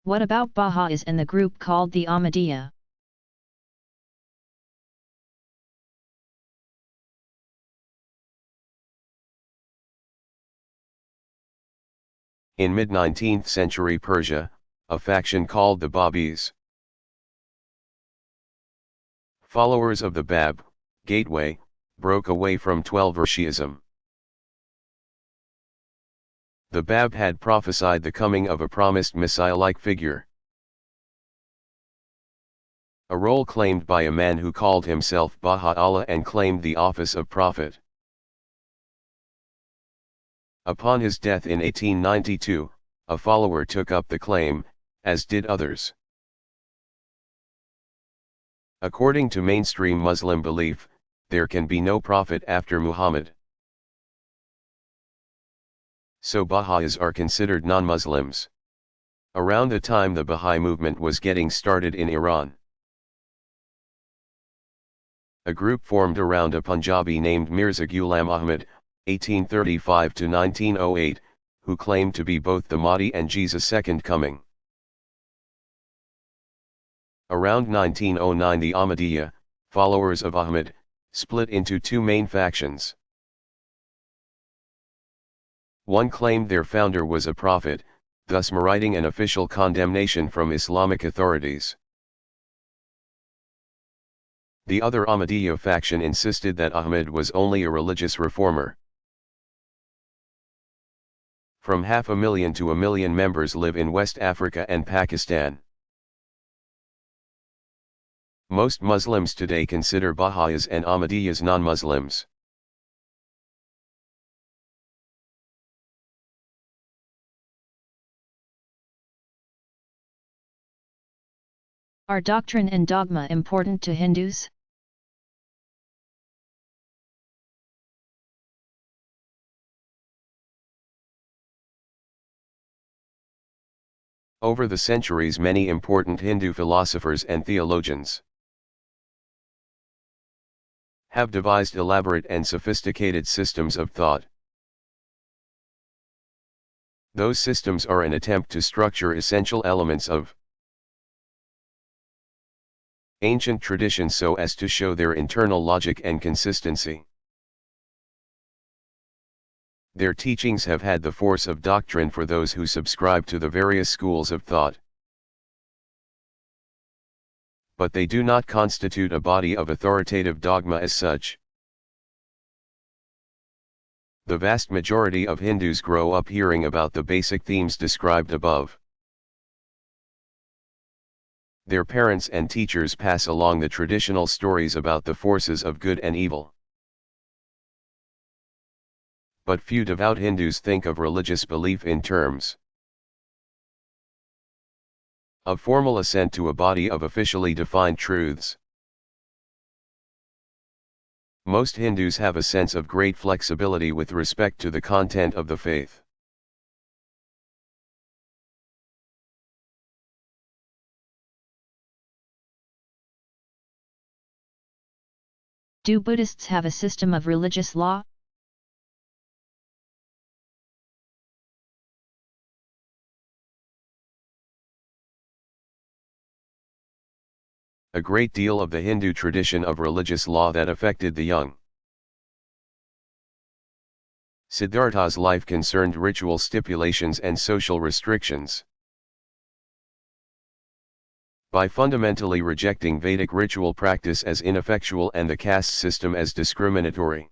What about Baha'is and the group called the Ahmadiyya? In mid-19th century Persia, a faction called the Babis, followers of the Bab, gateway, broke away from Twelver Shi'ism. The Bab had prophesied the coming of a promised Messiah-like figure. A role claimed by a man who called himself Baha'u'llah and claimed the office of prophet. Upon his death in 1892, a follower took up the claim, as did others. According to mainstream Muslim belief, there can be no prophet after Muhammad. So Baha'is are considered non-Muslims. Around the time the Baha'i movement was getting started in Iran, a group formed around a Punjabi named Mirza Ghulam Ahmad, 1835 to 1908, who claimed to be both the Mahdi and Jesus' second coming. Around 1909 the Ahmadiyya, followers of Ahmad, split into two main factions. One claimed their founder was a prophet, thus meriting an official condemnation from Islamic authorities. The other Ahmadiyya faction insisted that Ahmad was only a religious reformer. From 500,000 to 1 million members live in West Africa and Pakistan. Most Muslims today consider Baha'is and Ahmadiyyas non-Muslims. Are doctrine and dogma important to Hindus? Over the centuries many important Hindu philosophers and theologians have devised elaborate and sophisticated systems of thought. Those systems are an attempt to structure essential elements of ancient traditions so as to show their internal logic and consistency. Their teachings have had the force of doctrine for those who subscribe to the various schools of thought. But they do not constitute a body of authoritative dogma as such. The vast majority of Hindus grow up hearing about the basic themes described above. Their parents and teachers pass along the traditional stories about the forces of good and evil. But few devout Hindus think of religious belief in terms of formal assent to a body of officially defined truths. Most Hindus have a sense of great flexibility with respect to the content of the faith. Do Buddhists have a system of religious law? A great deal of the Hindu tradition of religious law that affected the young Siddhartha's life concerned ritual stipulations and social restrictions. By fundamentally rejecting Vedic ritual practice as ineffectual and the caste system as discriminatory,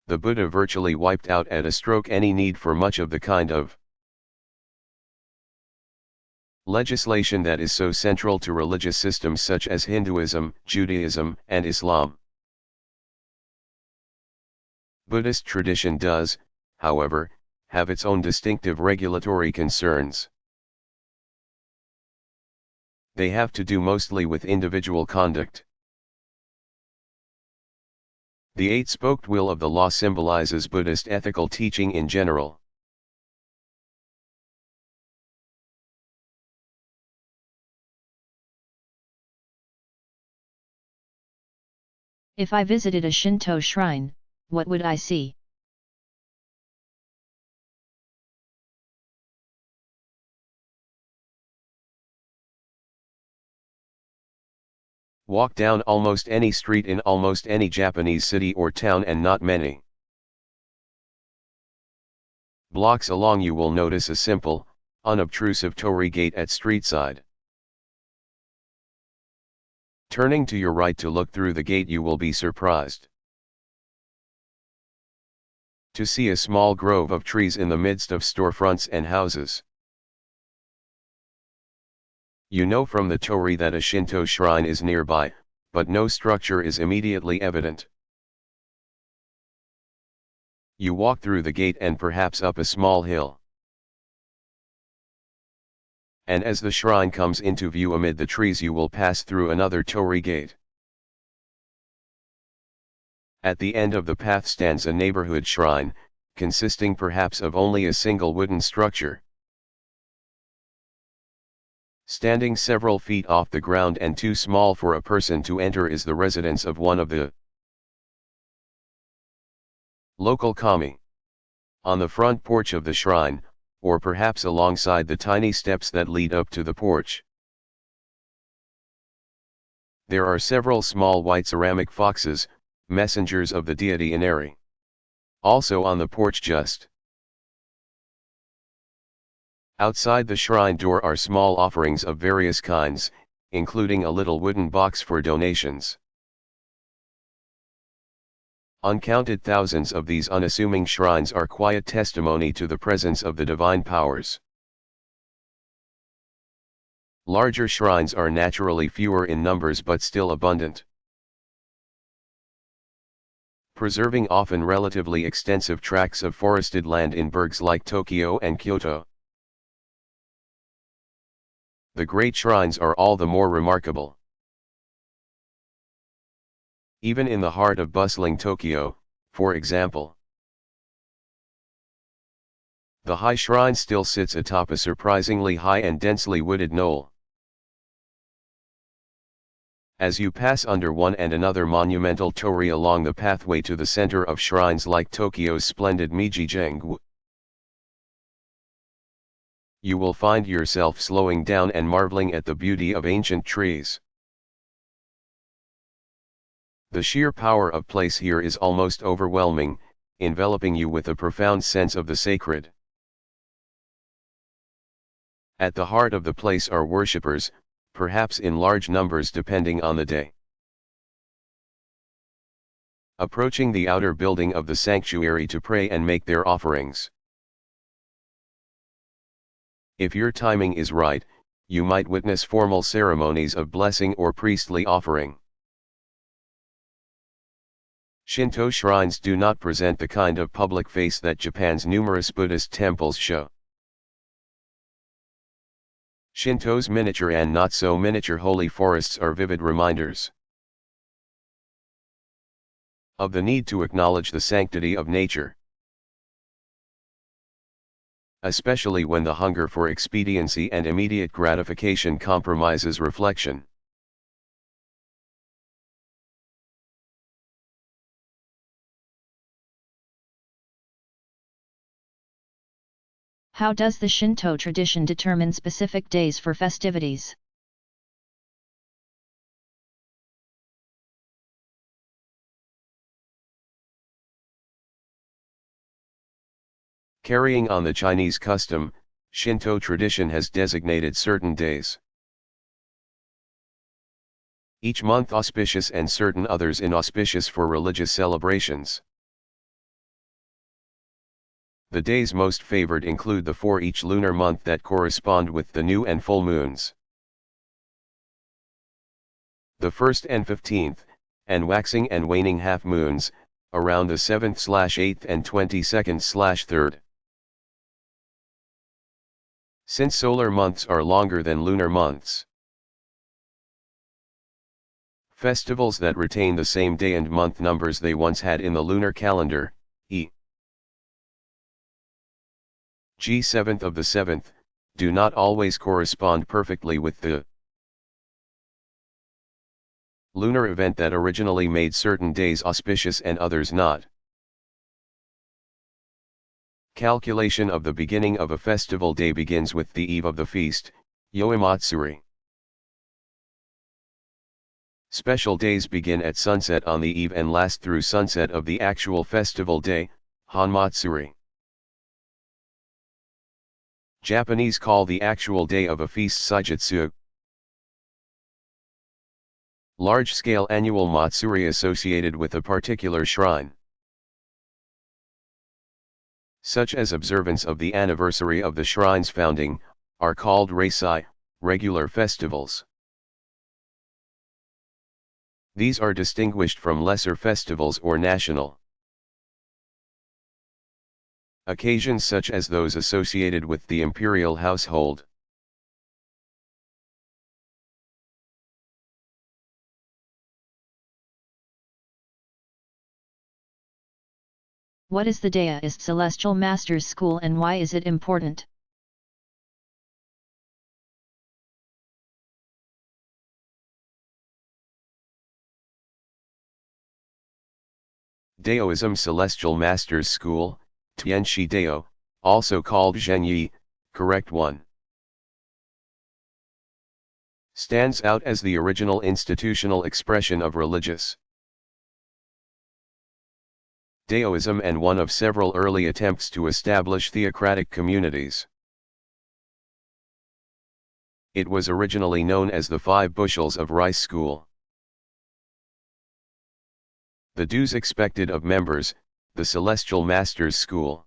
the Buddha virtually wiped out at a stroke any need for much of the kind of legislation that is so central to religious systems such as Hinduism, Judaism, and Islam. Buddhist tradition does, however, have its own distinctive regulatory concerns. They have to do mostly with individual conduct. The eight-spoked wheel of the law symbolizes Buddhist ethical teaching in general. If I visited a Shinto shrine, what would I see? Walk down almost any street in almost any Japanese city or town, and not many blocks along you will notice a simple, unobtrusive torii gate at street side. Turning to your right to look through the gate, you will be surprised to see a small grove of trees in the midst of storefronts and houses. You know from the torii that a Shinto shrine is nearby, but no structure is immediately evident. You walk through the gate and perhaps up a small hill. And as the shrine comes into view amid the trees, you will pass through another torii gate. At the end of the path stands a neighborhood shrine, consisting perhaps of only a single wooden structure. Standing several feet off the ground and too small for a person to enter is the residence of one of the local kami. On the front porch of the shrine, or perhaps alongside the tiny steps that lead up to the porch, there are several small white ceramic foxes, messengers of the deity Inari. Also on the porch just outside the shrine door are small offerings of various kinds, including a little wooden box for donations. Uncounted thousands of these unassuming shrines are quiet testimony to the presence of the divine powers. Larger shrines are naturally fewer in numbers but still abundant, preserving often relatively extensive tracts of forested land in burgs like Tokyo and Kyoto. The great shrines are all the more remarkable. Even in the heart of bustling Tokyo, for example, the high shrine still sits atop a surprisingly high and densely wooded knoll. As you pass under one and another monumental torii along the pathway to the center of shrines like Tokyo's splendid Meiji-jinggu, you will find yourself slowing down and marveling at the beauty of ancient trees. The sheer power of place here is almost overwhelming, enveloping you with a profound sense of the sacred. At the heart of the place are worshippers, perhaps in large numbers depending on the day, approaching the outer building of the sanctuary to pray and make their offerings. If your timing is right, you might witness formal ceremonies of blessing or priestly offering. Shinto shrines do not present the kind of public face that Japan's numerous Buddhist temples show. Shinto's miniature and not so miniature holy forests are vivid reminders of the need to acknowledge the sanctity of nature, especially when the hunger for expediency and immediate gratification compromises reflection. How does the Shinto tradition determine specific days for festivities? Carrying on the Chinese custom, Shinto tradition has designated certain days each month auspicious and certain others inauspicious for religious celebrations. The days most favored include the 4 each lunar month that correspond with the new and full moons, the 1st and 15th, and waxing and waning half moons, around the 7th/8th and 22nd/3rd. Since solar months are longer than lunar months, festivals that retain the same day and month numbers they once had in the lunar calendar, e.g. 7th of the 7th, do not always correspond perfectly with the lunar event that originally made certain days auspicious and others not. Calculation of the beginning of a festival day begins with the eve of the feast, Yoimatsuri. Special days begin at sunset on the eve and last through sunset of the actual festival day, Hanmatsuri. Japanese call the actual day of a feast Saijutsu. Large-scale annual matsuri associated with a particular shrine, such as observance of the anniversary of the shrine's founding, are called reisai, regular festivals. These are distinguished from lesser festivals or national occasions such as those associated with the imperial household. What is the Daoist Celestial Masters School and why is it important? Daoism Celestial Masters School, Tianshi Dao, also called Zhenyi, correct one, stands out as the original institutional expression of religious Daoism and one of several early attempts to establish theocratic communities. It was originally known as the 5 Bushels of Rice School. The dues expected of members, the Celestial Masters School.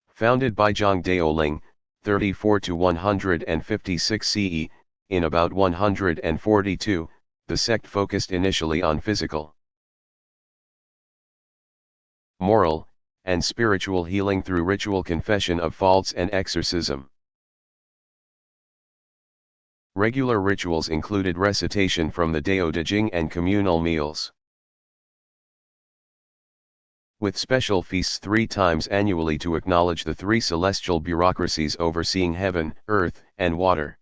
Founded by Zhang Daoling, 34 to 156 CE, in about 142, the sect focused initially on physical, moral, and spiritual healing through ritual confession of faults and exorcism. Regular rituals included recitation from the Dao De Jing and communal meals, with special feasts 3 times annually to acknowledge the 3 celestial bureaucracies overseeing heaven, earth, and water.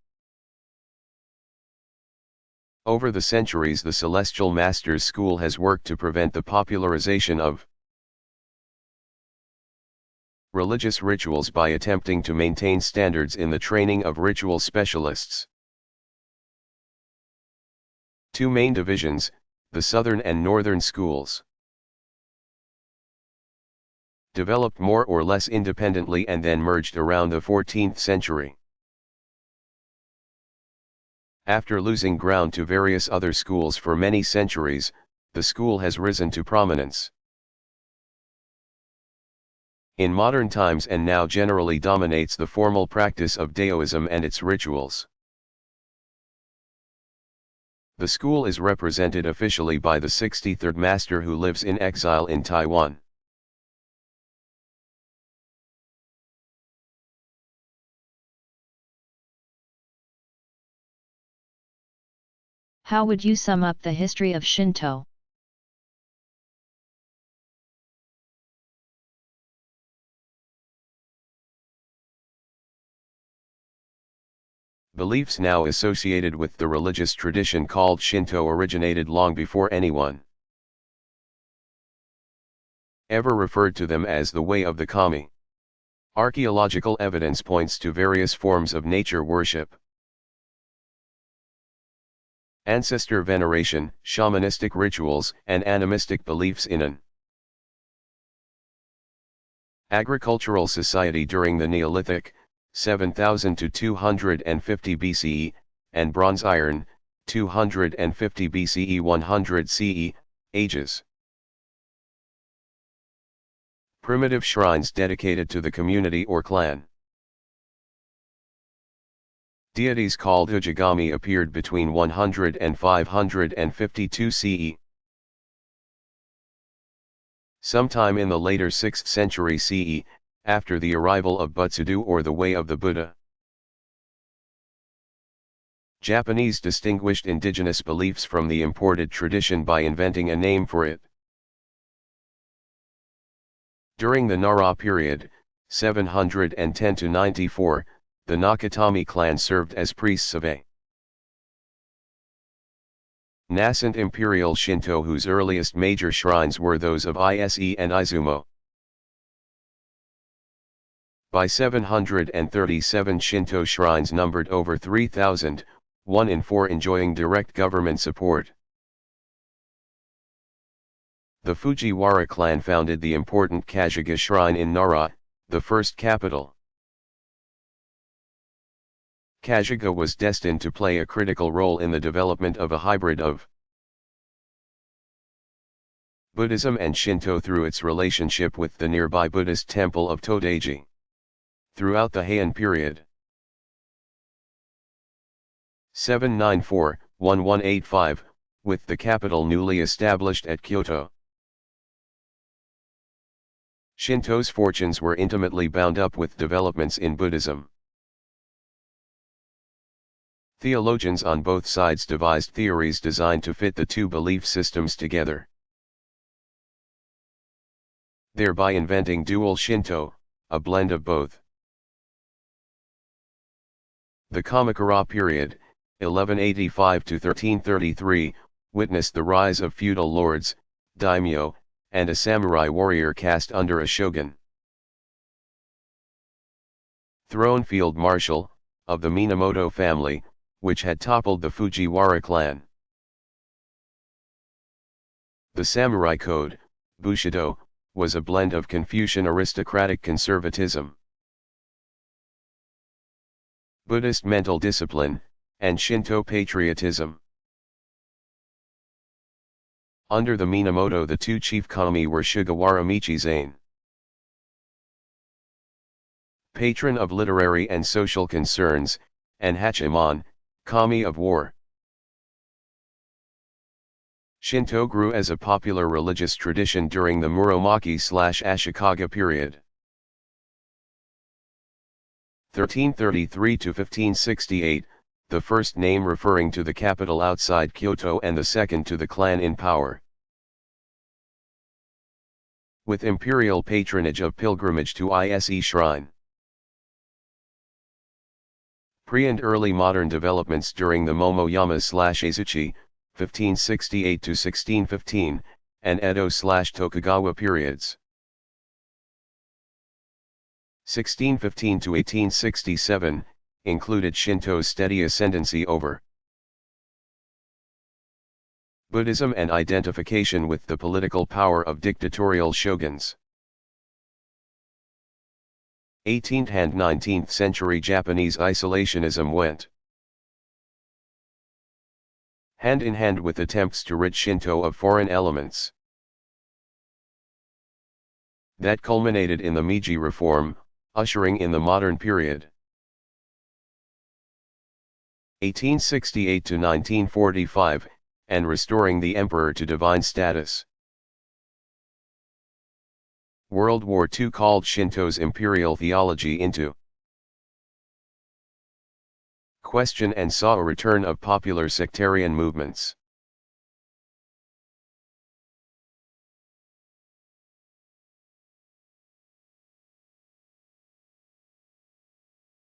Over the centuries, the Celestial Masters School has worked to prevent the popularization of religious rituals by attempting to maintain standards in the training of ritual specialists. 2 main divisions, the Southern and Northern schools, developed more or less independently and then merged around the 14th century. After losing ground to various other schools for many centuries, the school has risen to prominence in modern times and now generally dominates the formal practice of Daoism and its rituals. The school is represented officially by the 63rd master who lives in exile in Taiwan. How would you sum up the history of Shinto? Beliefs now associated with the religious tradition called Shinto originated long before anyone ever referred to them as the way of the kami. Archaeological evidence points to various forms of nature worship, ancestor veneration, shamanistic rituals, and animistic beliefs in an agricultural society during the Neolithic, 7000 to 250 BCE, and Bronze Iron, 250 BCE 100 CE, ages. Primitive shrines dedicated to the community or clan. Deities called Ujigami appeared between 100 and 552 CE. Sometime in the later 6th century CE, after the arrival of Butsudo or the Way of the Buddha, Japanese distinguished indigenous beliefs from the imported tradition by inventing a name for it. During the Nara period, 710 to 94, the Nakatomi clan served as priests of a nascent imperial Shinto whose earliest major shrines were those of Ise and Izumo. By 737 Shinto shrines numbered over 3,000, 1 in 4 enjoying direct government support. The Fujiwara clan founded the important Kasuga shrine in Nara, the first capital. Kasuga was destined to play a critical role in the development of a hybrid of Buddhism and Shinto through its relationship with the nearby Buddhist temple of Todaiji. Throughout the Heian period 794-1185, with the capital newly established at Kyoto, Shinto's fortunes were intimately bound up with developments in Buddhism. Theologians on both sides devised theories designed to fit the two belief systems together, thereby inventing dual Shinto, a blend of both. The Kamakura period, 1185 to 1333, witnessed the rise of feudal lords, daimyo, and a samurai warrior caste under a shogun. Throne Field Marshal, of the Minamoto family, which had toppled the Fujiwara clan. The samurai code, Bushido, was a blend of Confucian aristocratic conservatism, Buddhist mental discipline, and Shinto patriotism. Under the Minamoto, the two chief kami were Sugawara Michizane, patron of literary and social concerns, and Hachiman, kami of war. Shinto grew as a popular religious tradition during the Muromachi/Ashikaga period. 1333 to 1568, the first name referring to the capital outside Kyoto and the second to the clan in power. With imperial patronage of pilgrimage to Ise Shrine. Pre- and early modern developments during the Momoyama/Azuchi, 1568 to 1615, and Edo/Tokugawa periods. 1615 to 1867, included Shinto's steady ascendancy over Buddhism and identification with the political power of dictatorial shoguns. 18th and 19th century Japanese isolationism went hand in hand with attempts to rid Shinto of foreign elements. That culminated in the Meiji Reform, ushering in the modern period. 1868 to 1945, and restoring the emperor to divine status. World War II called Shinto's imperial theology into question and saw a return of popular sectarian movements.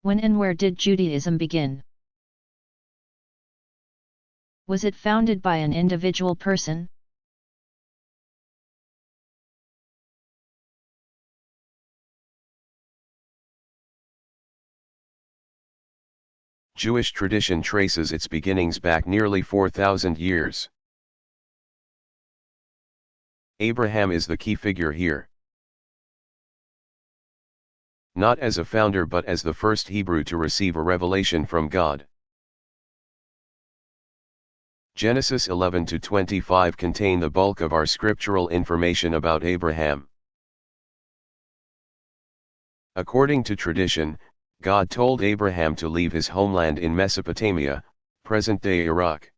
When and where did Judaism begin? Was it founded by an individual person? Jewish tradition traces its beginnings back nearly 4,000 years. Abraham is the key figure here. Not as a founder but as the first Hebrew to receive a revelation from God. Genesis 11 to 25 contain the bulk of our scriptural information about Abraham. According to tradition, God told Abraham to leave his homeland in Mesopotamia, present-day Iraq.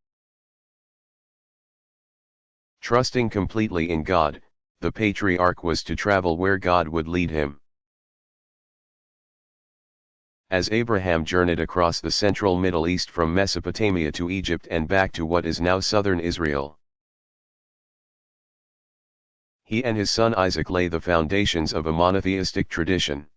Trusting completely in God, the patriarch was to travel where God would lead him. As Abraham journeyed across the central Middle East from Mesopotamia to Egypt and back to what is now southern Israel, he and his son Isaac lay the foundations of a monotheistic tradition.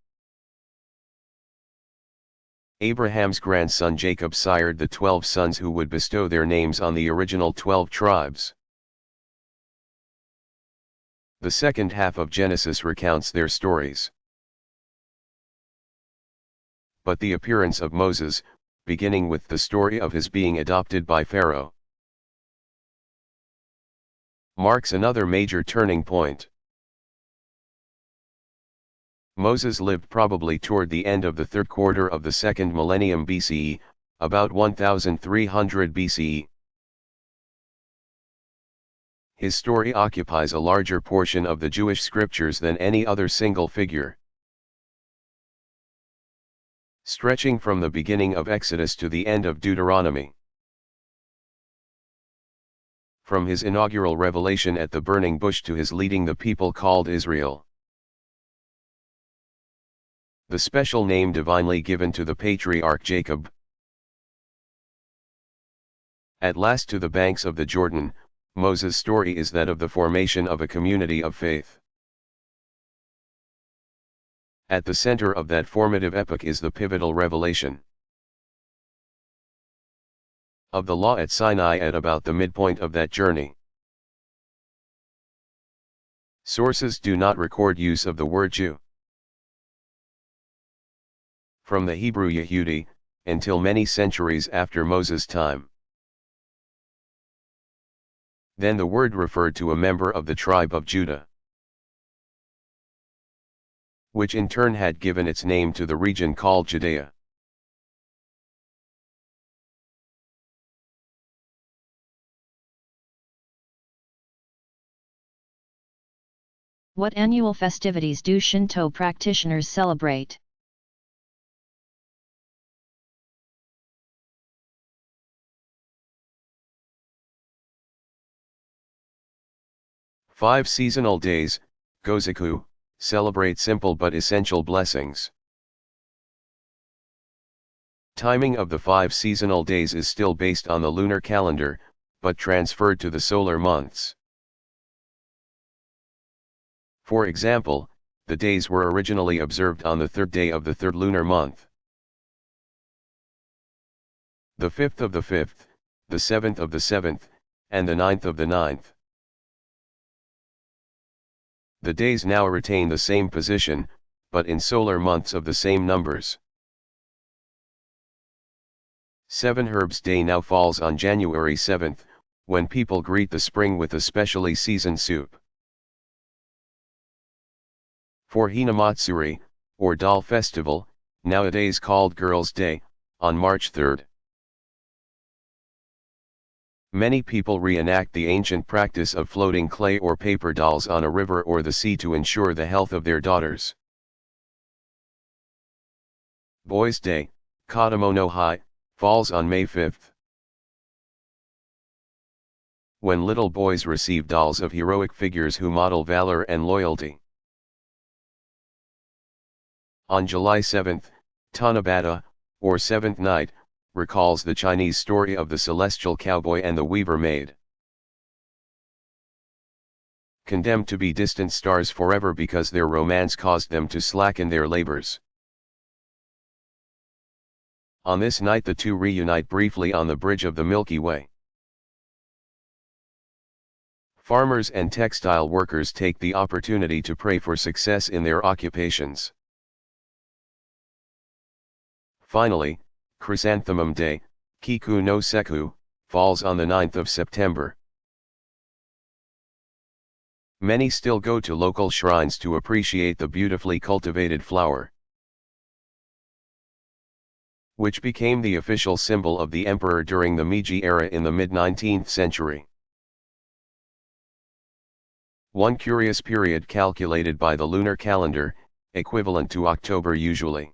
Abraham's grandson Jacob sired the 12 sons who would bestow their names on the original 12 tribes. The second half of Genesis recounts their stories. But the appearance of Moses, beginning with the story of his being adopted by Pharaoh, marks another major turning point. Moses lived probably toward the end of the third quarter of the second millennium BCE, about 1300 BCE. His story occupies a larger portion of the Jewish scriptures than any other single figure. Stretching from the beginning of Exodus to the end of Deuteronomy. From his inaugural revelation at the burning bush to his leading the people called Israel. The special name divinely given to the patriarch Jacob. At last to the banks of the Jordan, Moses' story is that of the formation of a community of faith. At the center of that formative epoch is the pivotal revelation of the law at Sinai at about the midpoint of that journey. Sources do not record use of the word Jew. From the Hebrew Yehudi, until many centuries after Moses' time. Then the word referred to a member of the tribe of Judah, which in turn had given its name to the region called Judea. What annual festivities do Shinto practitioners celebrate? Five seasonal days, Gozaku, celebrate simple but essential blessings. Timing of the 5 seasonal days is still based on the lunar calendar, but transferred to the solar months. For example, the days were originally observed on the 3rd day of the 3rd lunar month, the 5th of the 5th, the 7th of the 7th, and the 9th of the 9th. The days now retain the same position, but in solar months of the same numbers. 7 Herbs Day now falls on January 7th, when people greet the spring with a specially seasoned soup. For Hinamatsuri, or Doll Festival, nowadays called Girls' Day, on March 3rd. Many people reenact the ancient practice of floating clay or paper dolls on a river or the sea to ensure the health of their daughters. Boys' Day, Kodomo no Hai, falls on May 5th. When little boys receive dolls of heroic figures who model valor and loyalty. On July 7th, Tanabata, or Seventh Night, recalls the Chinese story of the celestial cowboy and the weaver maid, condemned to be distant stars forever because their romance caused them to slacken their labors. On this night the two reunite briefly on the bridge of the Milky Way. Farmers and textile workers take the opportunity to pray for success in their occupations. Finally, Chrysanthemum Day, Kiku no Seku, falls on the 9th of September. Many still go to local shrines to appreciate the beautifully cultivated flower, which became the official symbol of the emperor during the Meiji era in the mid-19th century. One curious period calculated by the lunar calendar, equivalent to October usually,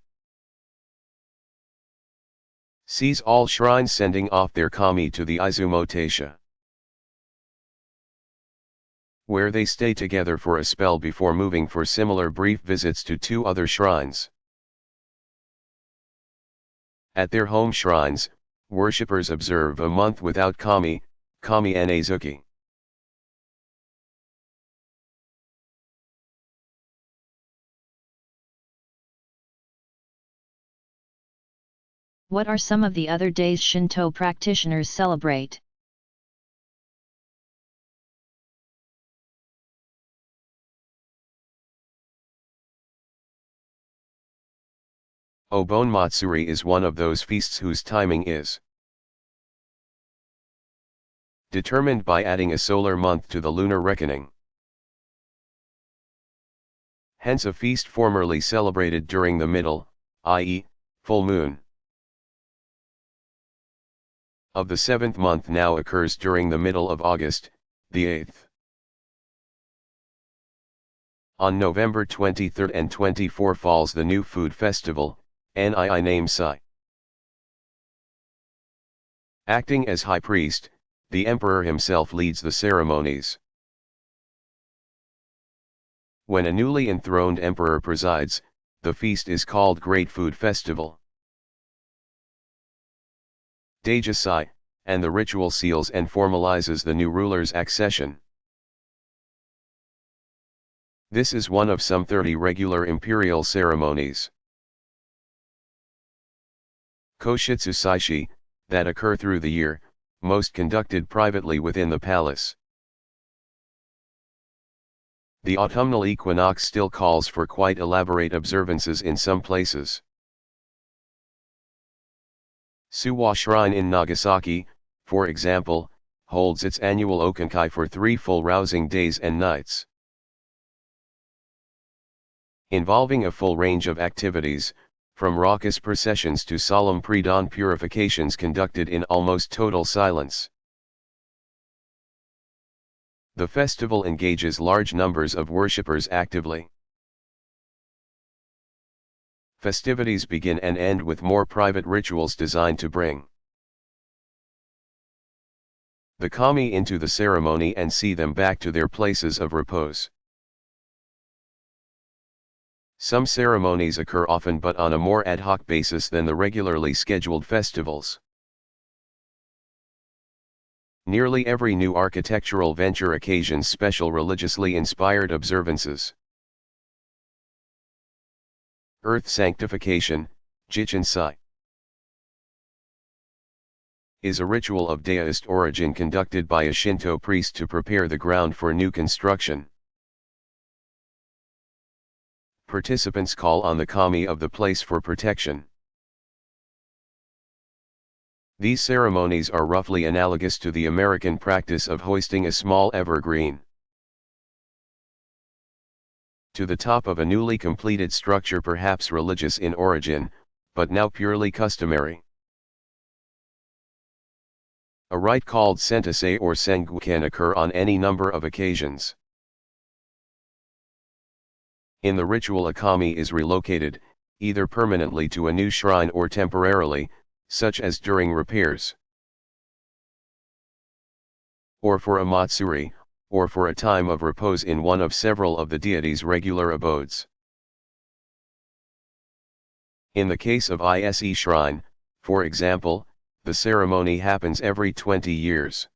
sees all shrines sending off their kami to the Izumo Taisha, where they stay together for a spell before moving for similar brief visits to 2 other shrines. At their home shrines, worshippers observe a month without kami, kami Enezuki. What are some of the other days Shinto practitioners celebrate? Obon Matsuri is one of those feasts whose timing is determined by adding a solar month to the lunar reckoning. Hence a feast formerly celebrated during the middle, i.e., full moon, of the 7th month now occurs during the middle of August, the 8th. On November 23 and 24 falls the New Food Festival, Nii name Sai. Acting as high priest, the emperor himself leads the ceremonies. When a newly enthroned emperor presides, the feast is called Great Food Festival. Daja Sai, and the ritual seals and formalizes the new ruler's accession. This is one of some 30 regular imperial ceremonies. Koshitsu Saishi, that occur through the year, most conducted privately within the palace. The autumnal equinox still calls for quite elaborate observances in some places. Suwa Shrine in Nagasaki, for example, holds its annual Okankai for 3 full rousing days and nights, involving a full range of activities, from raucous processions to solemn pre-dawn purifications conducted in almost total silence. The festival engages large numbers of worshippers actively. Festivities begin and end with more private rituals designed to bring the kami into the ceremony and see them back to their places of repose. Some ceremonies occur often but on a more ad hoc basis than the regularly scheduled festivals. Nearly every new architectural venture occasions special religiously inspired observances. Earth sanctification, Jichinsai, is a ritual of deist origin conducted by a Shinto priest to prepare the ground for new construction. Participants call on the kami of the place for protection. These ceremonies are roughly analogous to the American practice of hoisting a small evergreen to the top of a newly completed structure, perhaps religious in origin, but now purely customary. A rite called sentasei or sengu can occur on any number of occasions. In the ritual, a kami is relocated, either permanently to a new shrine or temporarily, such as during repairs, or for a matsuri, or for a time of repose in one of several of the deity's regular abodes. In the case of Ise Shrine, for example, the ceremony happens every 20 years.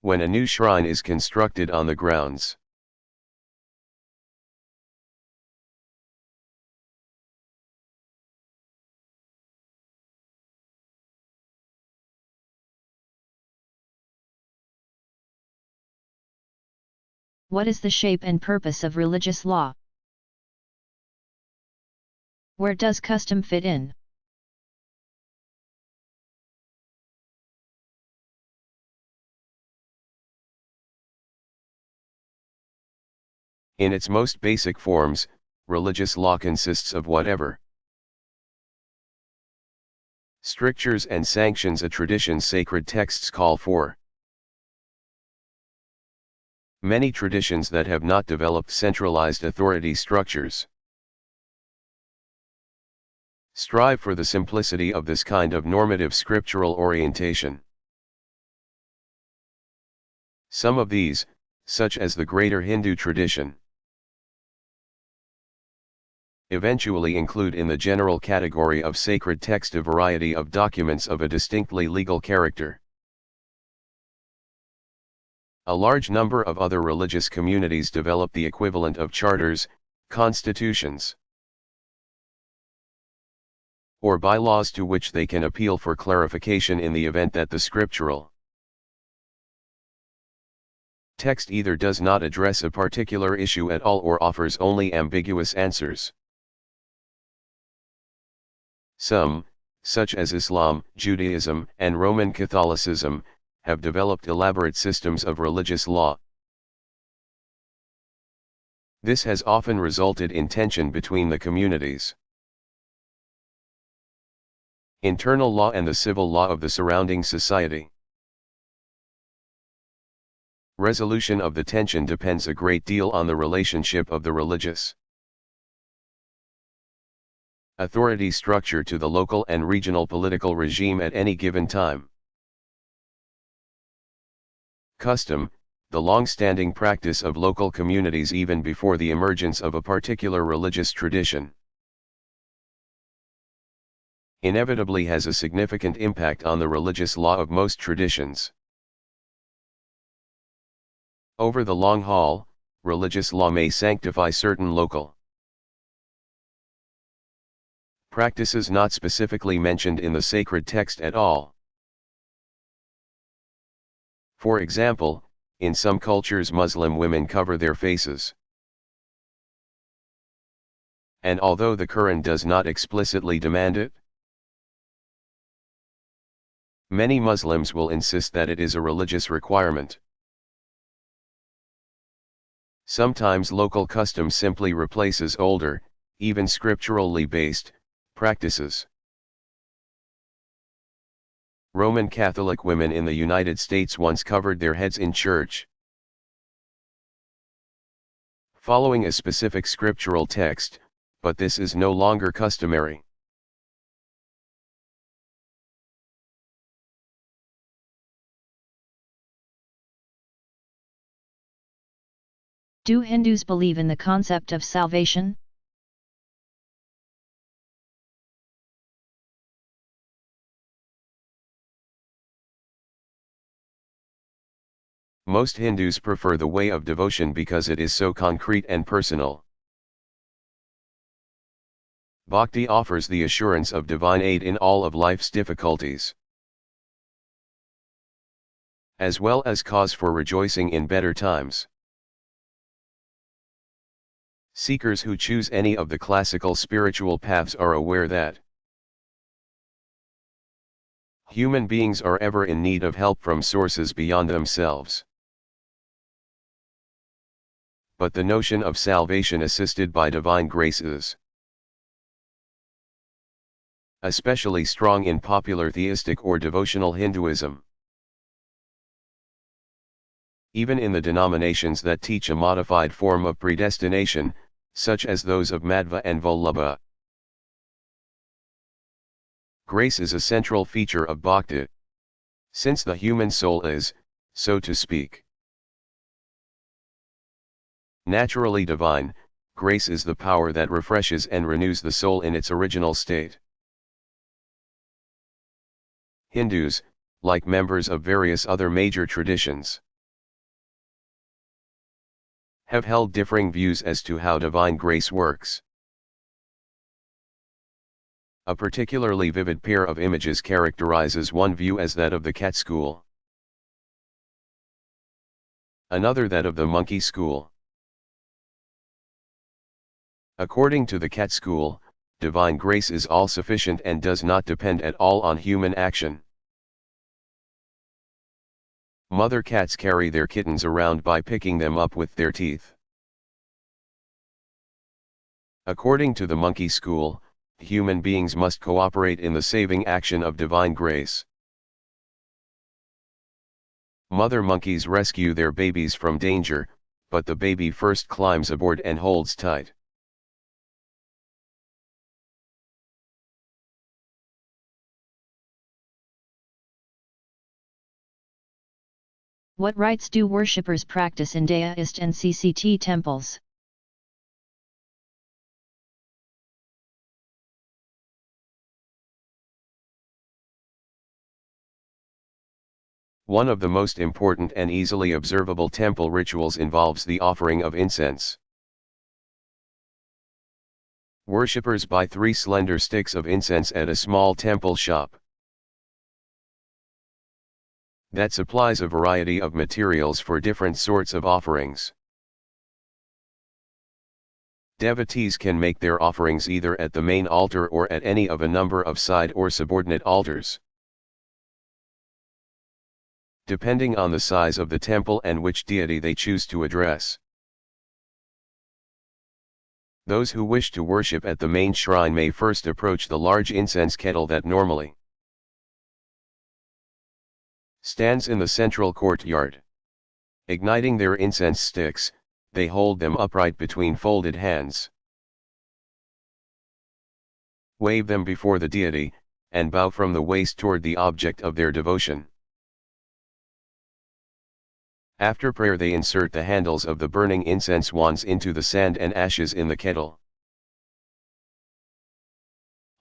When a new shrine is constructed on the grounds, What is the shape and purpose of religious law? Where does custom fit in? in its most basic forms, religious law consists of whatever strictures and sanctions a tradition's sacred texts call for. Many traditions that have not developed centralized authority structures strive for the simplicity of this kind of normative scriptural orientation. Some of these, such as the greater Hindu tradition, eventually include in the general category of sacred text a variety of documents of a distinctly legal character. A large number of other religious communities develop the equivalent of charters, constitutions, or bylaws to which they can appeal for clarification in the event that the scriptural text either does not address a particular issue at all or offers only ambiguous answers. Some, such as Islam, Judaism, and Roman Catholicism, have developed elaborate systems of religious law. This has often resulted in tension between the communities. Internal law and the civil law of the surrounding society. Resolution of the tension depends a great deal on the relationship of the religious authority structure to the local and regional political regime at any given time. Custom, the long-standing practice of local communities even before the emergence of a particular religious tradition, inevitably has a significant impact on the religious law of most traditions. Over the long haul, religious law may sanctify certain local practices not specifically mentioned in the sacred text at all. For example, in some cultures Muslim women cover their faces. And although the Quran does not explicitly demand it, many Muslims will insist that it is a religious requirement. Sometimes local custom simply replaces older, even scripturally based, practices. Roman Catholic women in the United States once covered their heads in church, following a specific scriptural text, but this is no longer customary. Do Hindus believe in the concept of salvation? Most Hindus prefer the way of devotion because it is so concrete and personal. Bhakti offers the assurance of divine aid in all of life's difficulties, as well as cause for rejoicing in better times. Seekers who choose any of the classical spiritual paths are aware that human beings are ever in need of help from sources beyond themselves. But the notion of salvation assisted by divine grace is especially strong in popular theistic or devotional Hinduism. Even in the denominations that teach a modified form of predestination, such as those of Madhva and Vallabha, grace is a central feature of bhakti, since the human soul is, so to speak, naturally divine. Grace is the power that refreshes and renews the soul in its original state. Hindus, like members of various other major traditions, have held differing views as to how divine grace works. A particularly vivid pair of images characterizes one view as that of the cat school, another that of the monkey school. According to the cat school, divine grace is all-sufficient and does not depend at all on human action. Mother cats carry their kittens around by picking them up with their teeth. According to the monkey school, human beings must cooperate in the saving action of divine grace. Mother monkeys rescue their babies from danger, but the baby first climbs aboard and holds tight. What rites do worshippers practice in Daoist and CCT temples? One of the most important and easily observable temple rituals involves the offering of incense. Worshippers buy 3 slender sticks of incense at a small temple shop that supplies a variety of materials for different sorts of offerings. Devotees can make their offerings either at the main altar or at any of a number of side or subordinate altars. Depending on the size of the temple and which deity they choose to address. Those who wish to worship at the main shrine may first approach the large incense kettle that normally stands in the central courtyard. Igniting their incense sticks, they hold them upright between folded hands. Wave them before the deity, and bow from the waist toward the object of their devotion. After prayer they insert the handles of the burning incense wands into the sand and ashes in the kettle.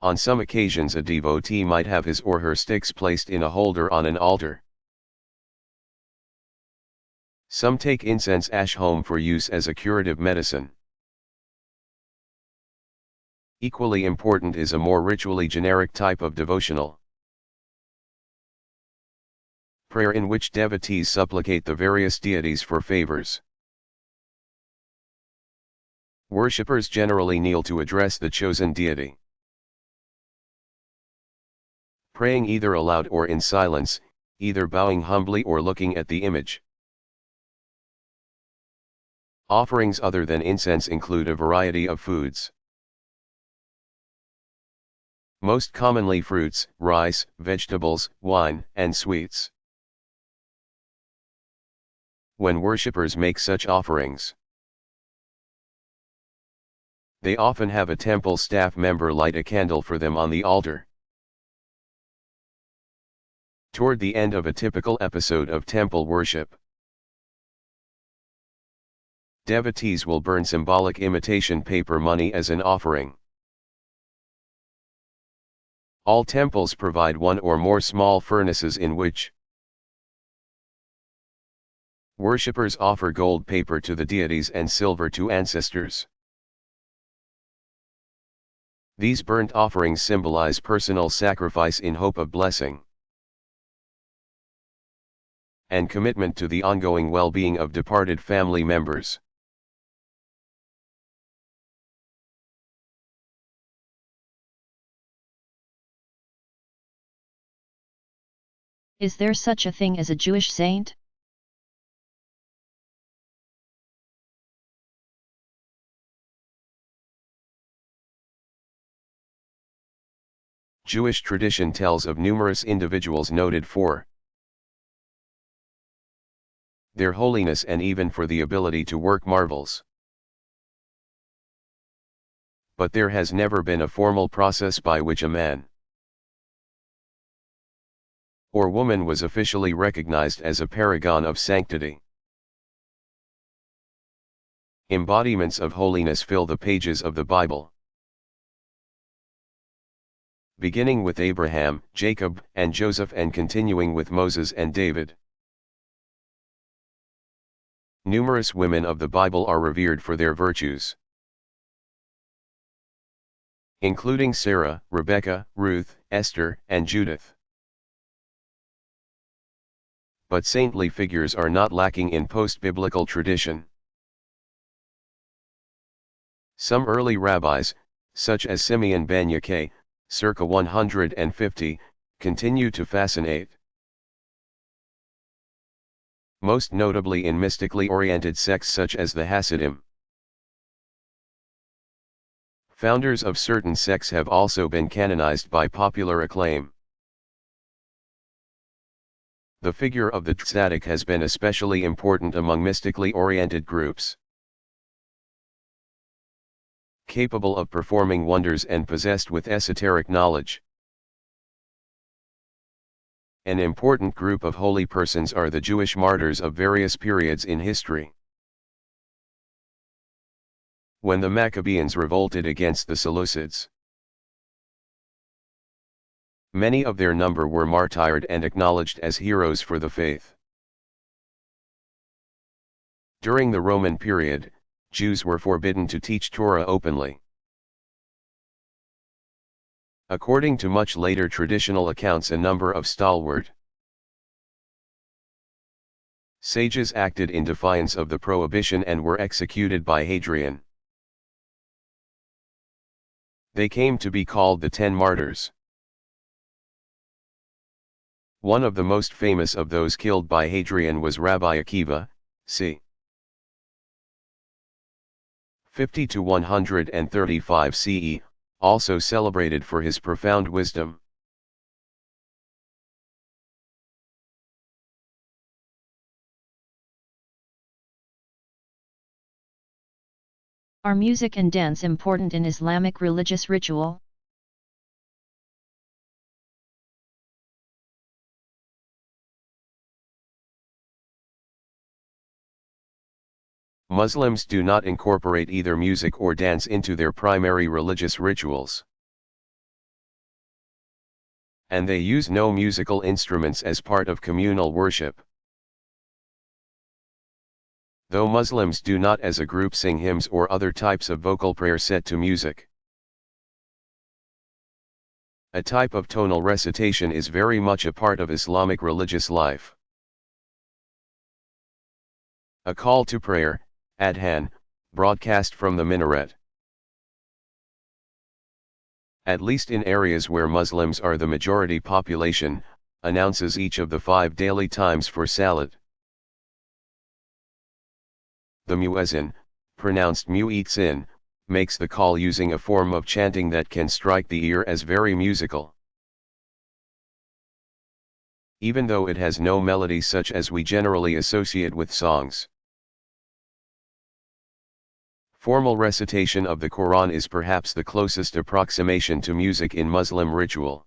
On some occasions a devotee might have his or her sticks placed in a holder on an altar. Some take incense ash home for use as a curative medicine. Equally important is a more ritually generic type of devotional prayer in which devotees supplicate the various deities for favors. Worshippers generally kneel to address the chosen deity. Praying either aloud or in silence, either bowing humbly or looking at the image. Offerings other than incense include a variety of foods. Most commonly fruits, rice, vegetables, wine, and sweets. When worshippers make such offerings, they often have a temple staff member light a candle for them on the altar. Toward the end of a typical episode of temple worship, devotees will burn symbolic imitation paper money as an offering. All temples provide one or more small furnaces in which worshippers offer gold paper to the deities and silver to ancestors. These burnt offerings symbolize personal sacrifice in hope of blessing and commitment to the ongoing well-being of departed family members. Is there such a thing as a Jewish saint? Jewish tradition tells of numerous individuals noted for their holiness and even for the ability to work marvels. But there has never been a formal process by which a man or woman was officially recognized as a paragon of sanctity. Embodiments of holiness fill the pages of the Bible. Beginning with Abraham, Jacob, and Joseph and continuing with Moses and David. Numerous women of the Bible are revered for their virtues, including Sarah, Rebecca, Ruth, Esther, and Judith. But saintly figures are not lacking in post-biblical tradition. Some early rabbis, such as Simeon ben Yaakeh, circa 150, continue to fascinate. Most notably in mystically oriented sects such as the Hasidim. Founders of certain sects have also been canonized by popular acclaim. The figure of the tzaddik has been especially important among mystically oriented groups, capable of performing wonders and possessed with esoteric knowledge. An important group of holy persons are the Jewish martyrs of various periods in history. When the Maccabeans revolted against the Seleucids, many of their number were martyred and acknowledged as heroes for the faith. During the Roman period, Jews were forbidden to teach Torah openly. According to much later traditional accounts, a number of stalwart sages acted in defiance of the prohibition and were executed by Hadrian. They came to be called the 10 Martyrs. One of the most famous of those killed by Hadrian was Rabbi Akiva, c. 50 to 135 CE, also celebrated for his profound wisdom. Are music and dance important in Islamic religious ritual? Muslims do not incorporate either music or dance into their primary religious rituals. And they use no musical instruments as part of communal worship. Though Muslims do not as a group sing hymns or other types of vocal prayer set to music. A type of tonal recitation is very much a part of Islamic religious life. A call to prayer, adhan, broadcast from the minaret. At least in areas where Muslims are the majority population, announces each of the 5 daily times for salat. The muezzin, pronounced muezzin, makes the call using a form of chanting that can strike the ear as very musical. Even though it has no melody such as we generally associate with songs. Formal recitation of the Quran is perhaps the closest approximation to music in Muslim ritual.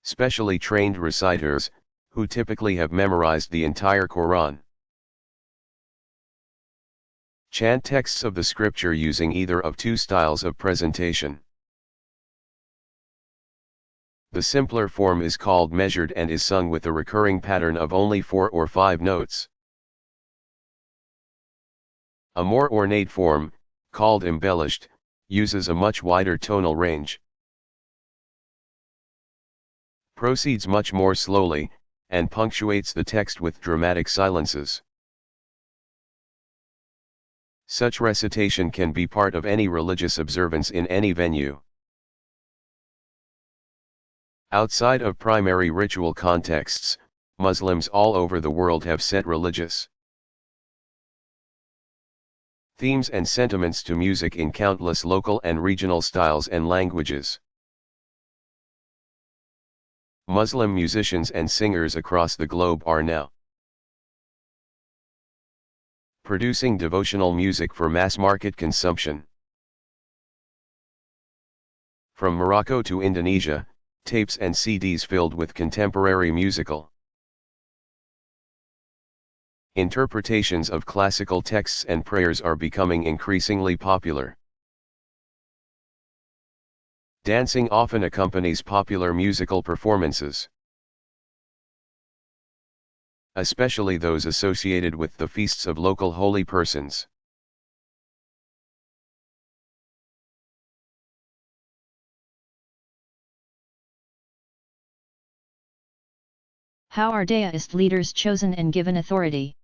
Specially trained reciters, who typically have memorized the entire Quran, chant texts of the scripture using either of 2 styles of presentation. The simpler form is called measured and is sung with a recurring pattern of only 4 or 5 notes. A more ornate form, called embellished, uses a much wider tonal range. Proceeds much more slowly, and punctuates the text with dramatic silences. Such recitation can be part of any religious observance in any venue. Outside of primary ritual contexts, Muslims all over the world have set religious themes and sentiments to music in countless local and regional styles and languages. Muslim musicians and singers across the globe are now producing devotional music for mass market consumption. From Morocco to Indonesia, tapes and CDs filled with contemporary musical interpretations of classical texts and prayers are becoming increasingly popular. Dancing often accompanies popular musical performances, especially those associated with the feasts of local holy persons. How are Daist leaders chosen and given authority?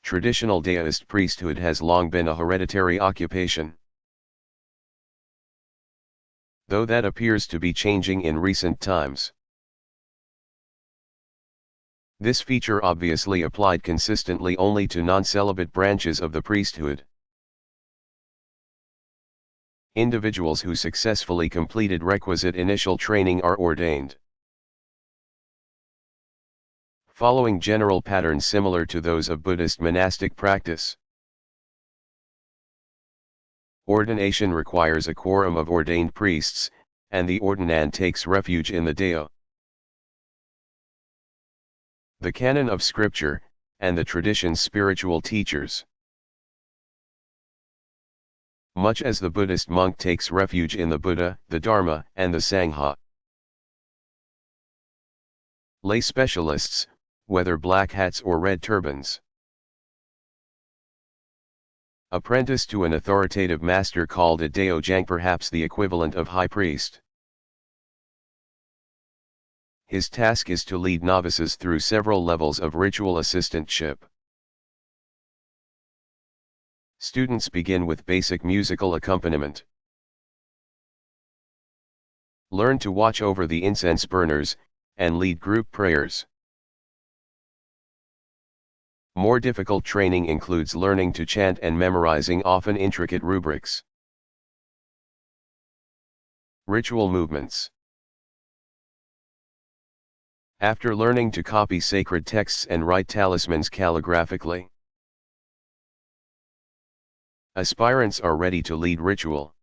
Traditional Daist priesthood has long been a hereditary occupation, though that appears to be changing in recent times. This feature obviously applied consistently only to non-celibate branches of the priesthood. Individuals who successfully completed requisite initial training are ordained, following general patterns similar to those of Buddhist monastic practice. Ordination requires a quorum of ordained priests, and the ordinand takes refuge in the Deo, the canon of scripture, and the tradition's spiritual teachers. Much as the Buddhist monk takes refuge in the Buddha, the Dharma, and the Sangha. Lay specialists, whether black hats or red turbans, apprentice to an authoritative master called a Daojang, perhaps the equivalent of high priest. His task is to lead novices through several levels of ritual assistantship. Students begin with basic musical accompaniment. Learn to watch over the incense burners, and lead group prayers. More difficult training includes learning to chant and memorizing often intricate rubrics. Ritual movements. After learning to copy sacred texts and write talismans calligraphically, aspirants are ready to lead ritual.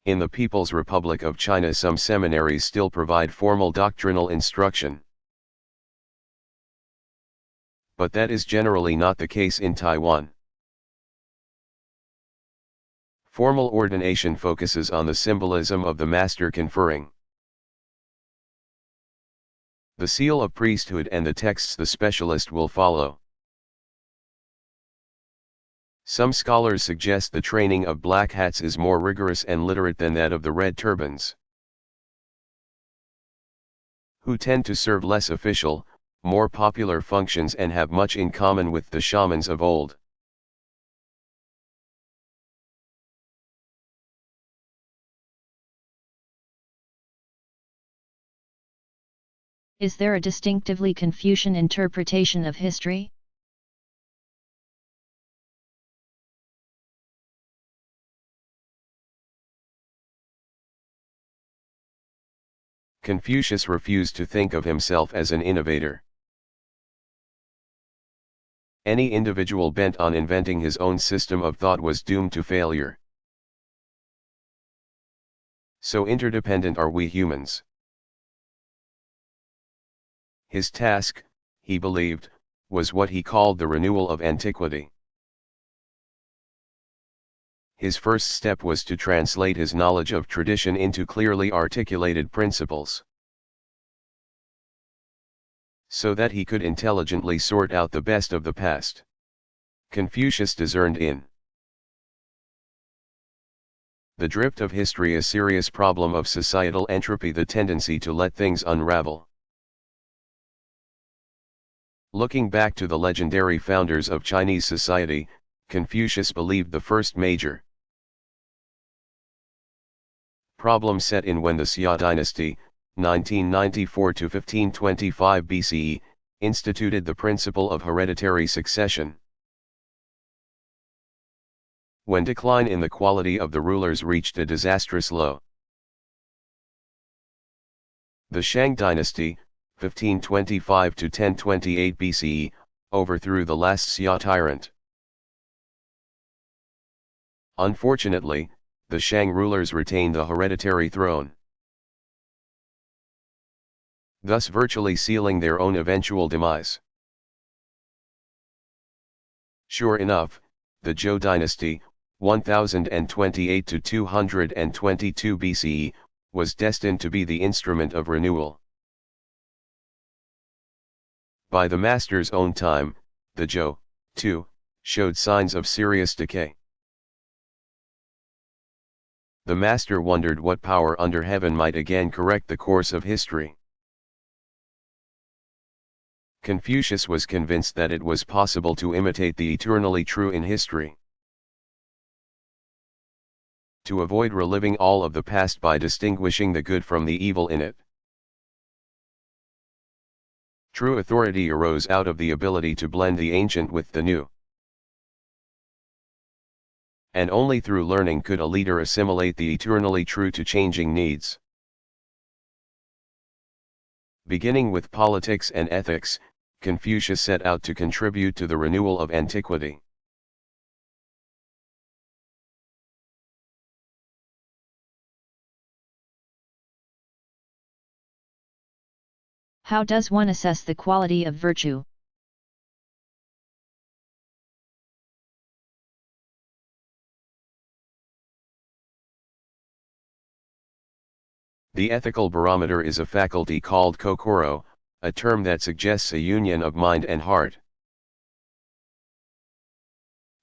In the People's Republic of China, some seminaries still provide formal doctrinal instruction. But that is generally not the case in Taiwan. Formal ordination focuses on the symbolism of the master conferring the seal of priesthood and the texts the specialist will follow. Some scholars suggest the training of black hats is more rigorous and literate than that of the red turbans, who tend to serve less official, more popular functions and have much in common with the shamans of old. Is there a distinctively Confucian interpretation of history? Confucius refused to think of himself as an innovator. Any individual bent on inventing his own system of thought was doomed to failure. So interdependent are we humans. His task, he believed, was what he called the renewal of antiquity. His first step was to translate his knowledge of tradition into clearly articulated principles, so that he could intelligently sort out the best of the past. Confucius discerned in the drift of history a serious problem of societal entropy, the tendency to let things unravel. Looking back to the legendary founders of Chinese society, Confucius believed the first major problem set in when the Xia dynasty, 1994 to 1525 BCE, instituted the principle of hereditary succession. When decline in the quality of the rulers reached a disastrous low, the Shang dynasty, 1525 to 1028 BCE, overthrew the last Xia tyrant. Unfortunately, the Shang rulers retained the hereditary throne, thus virtually sealing their own eventual demise. Sure enough, the Zhou dynasty, 1028 to 222 BCE, was destined to be the instrument of renewal. By the master's own time, the Zhou, too, showed signs of serious decay. The master wondered what power under heaven might again correct the course of history. Confucius was convinced that it was possible to imitate the eternally true in history, to avoid reliving all of the past by distinguishing the good from the evil in it. True authority arose out of the ability to blend the ancient with the new. And only through learning could a leader assimilate the eternally true to changing needs. Beginning with politics and ethics, Confucius set out to contribute to the renewal of antiquity. How does one assess the quality of virtue? The ethical barometer is a faculty called kokoro, a term that suggests a union of mind and heart.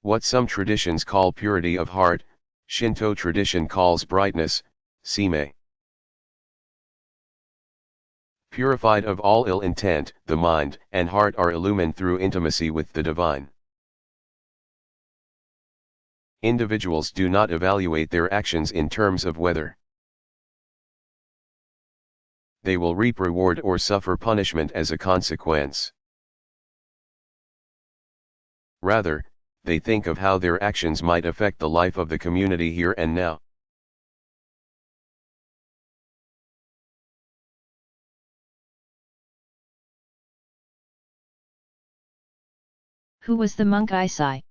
What some traditions call purity of heart, Shinto tradition calls brightness, sime. Purified of all ill intent, the mind and heart are illumined through intimacy with the divine. Individuals do not evaluate their actions in terms of whether they will reap reward or suffer punishment as a consequence. Rather, they think of how their actions might affect the life of the community here and now. Who was the monk Isai?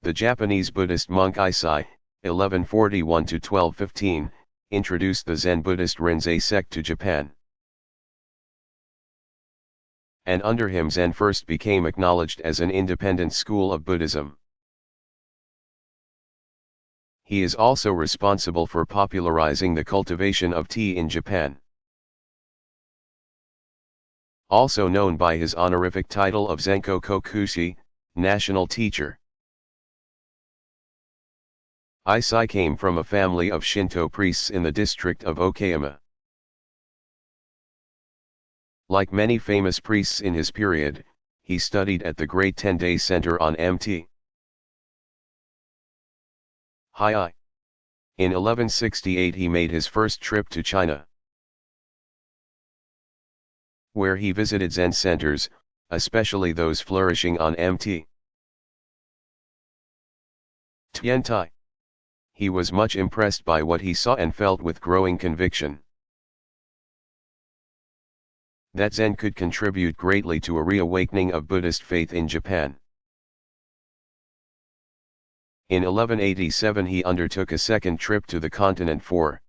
The Japanese Buddhist monk Isai, 1141–1215, introduced the Zen Buddhist Rinzai sect to Japan. And under him Zen first became acknowledged as an independent school of Buddhism. He is also responsible for popularizing the cultivation of tea in Japan. Also known by his honorific title of Zenko Kokushi, National Teacher. Isai came from a family of Shinto priests in the district of Okayama. Like many famous priests in his period, he studied at the Great 10-Day Center on Mt. Hiei. In 1168 he made his first trip to China, where he visited Zen centers, especially those flourishing on Mt. Tiantai. He was much impressed by what he saw and felt with growing conviction that Zen could contribute greatly to a reawakening of Buddhist faith in Japan. In 1187 he undertook a second trip to the continent for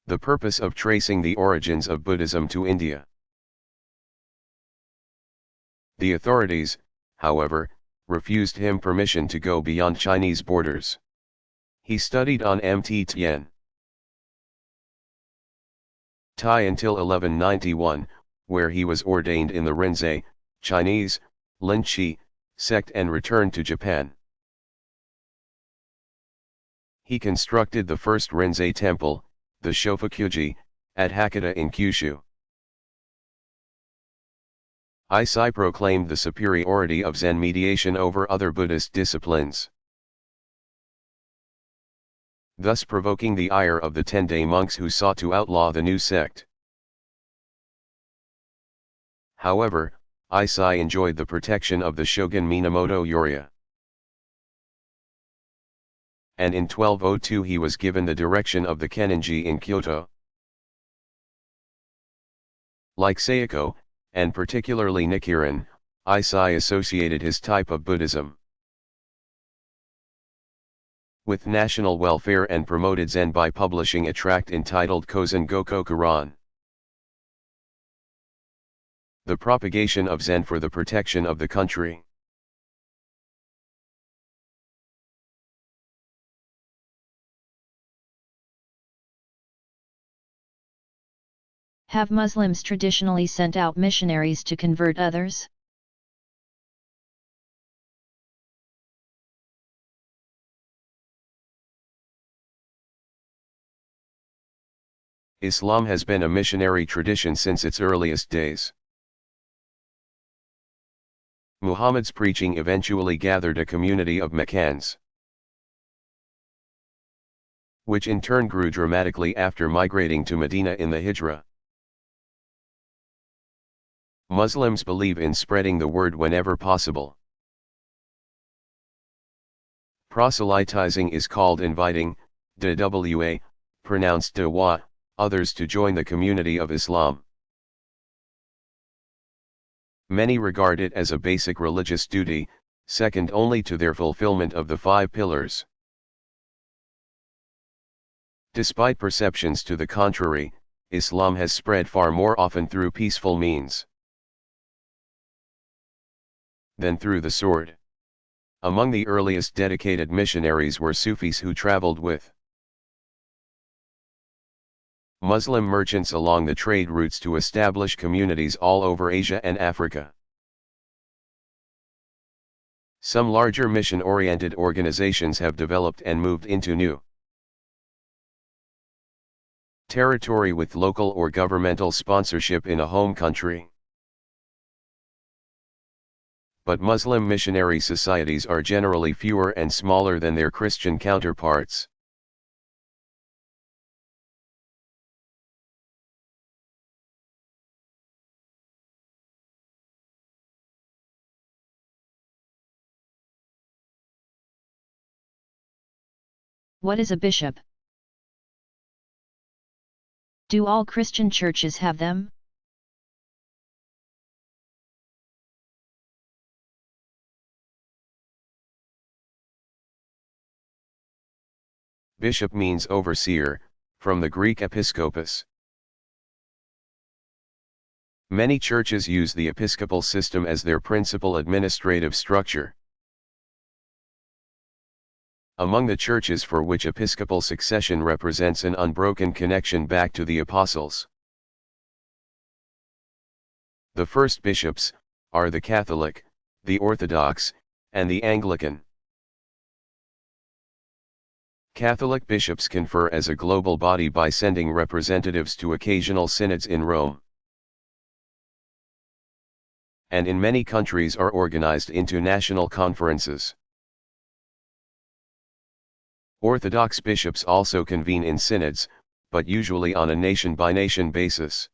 the purpose of tracing the origins of Buddhism to India. The authorities, however, refused him permission to go beyond Chinese borders. He studied on Mt. Tian Tai until 1191, where he was ordained in the Rinzai, Chinese, Linchi, sect and returned to Japan. He constructed the first Rinzai temple, the Shofukuji, at Hakata in Kyushu. Isai proclaimed the superiority of Zen mediation over other Buddhist disciplines, thus provoking the ire of the 10-day monks who sought to outlaw the new sect. However, Isai enjoyed the protection of the shogun Minamoto Yoriya, and in 1202 he was given the direction of the Kenninji in Kyoto. Like Sayako, and particularly Nichiren, Isai associated his type of Buddhism with national welfare and promoted Zen by publishing a tract entitled Kozen Goko Kuran, the propagation of Zen for the protection of the country. Have Muslims traditionally sent out missionaries to convert others? Islam has been a missionary tradition since its earliest days. Muhammad's preaching eventually gathered a community of Meccans, which in turn grew dramatically after migrating to Medina in the Hijrah. Muslims believe in spreading the word whenever possible. Proselytizing is called inviting, dwa, pronounced dawa, others to join the community of Islam. Many regard it as a basic religious duty, second only to their fulfillment of the 5 pillars. Despite perceptions to the contrary, Islam has spread far more often through peaceful means than through the sword. Among the earliest dedicated missionaries were Sufis who traveled with Muslim merchants along the trade routes to establish communities all over Asia and Africa. Some larger mission-oriented organizations have developed and moved into new territory with local or governmental sponsorship in a home country. But Muslim missionary societies are generally fewer and smaller than their Christian counterparts. What is a bishop? Do all Christian churches have them? Bishop means overseer, from the Greek episkopos. Many churches use the episcopal system as their principal administrative structure. Among the churches for which episcopal succession represents an unbroken connection back to the apostles, the first bishops are the Catholic, the Orthodox, and the Anglican. Catholic bishops confer as a global body by sending representatives to occasional synods in Rome, and in many countries are organized into national conferences. Orthodox bishops also convene in synods, but usually on a nation-by-nation basis.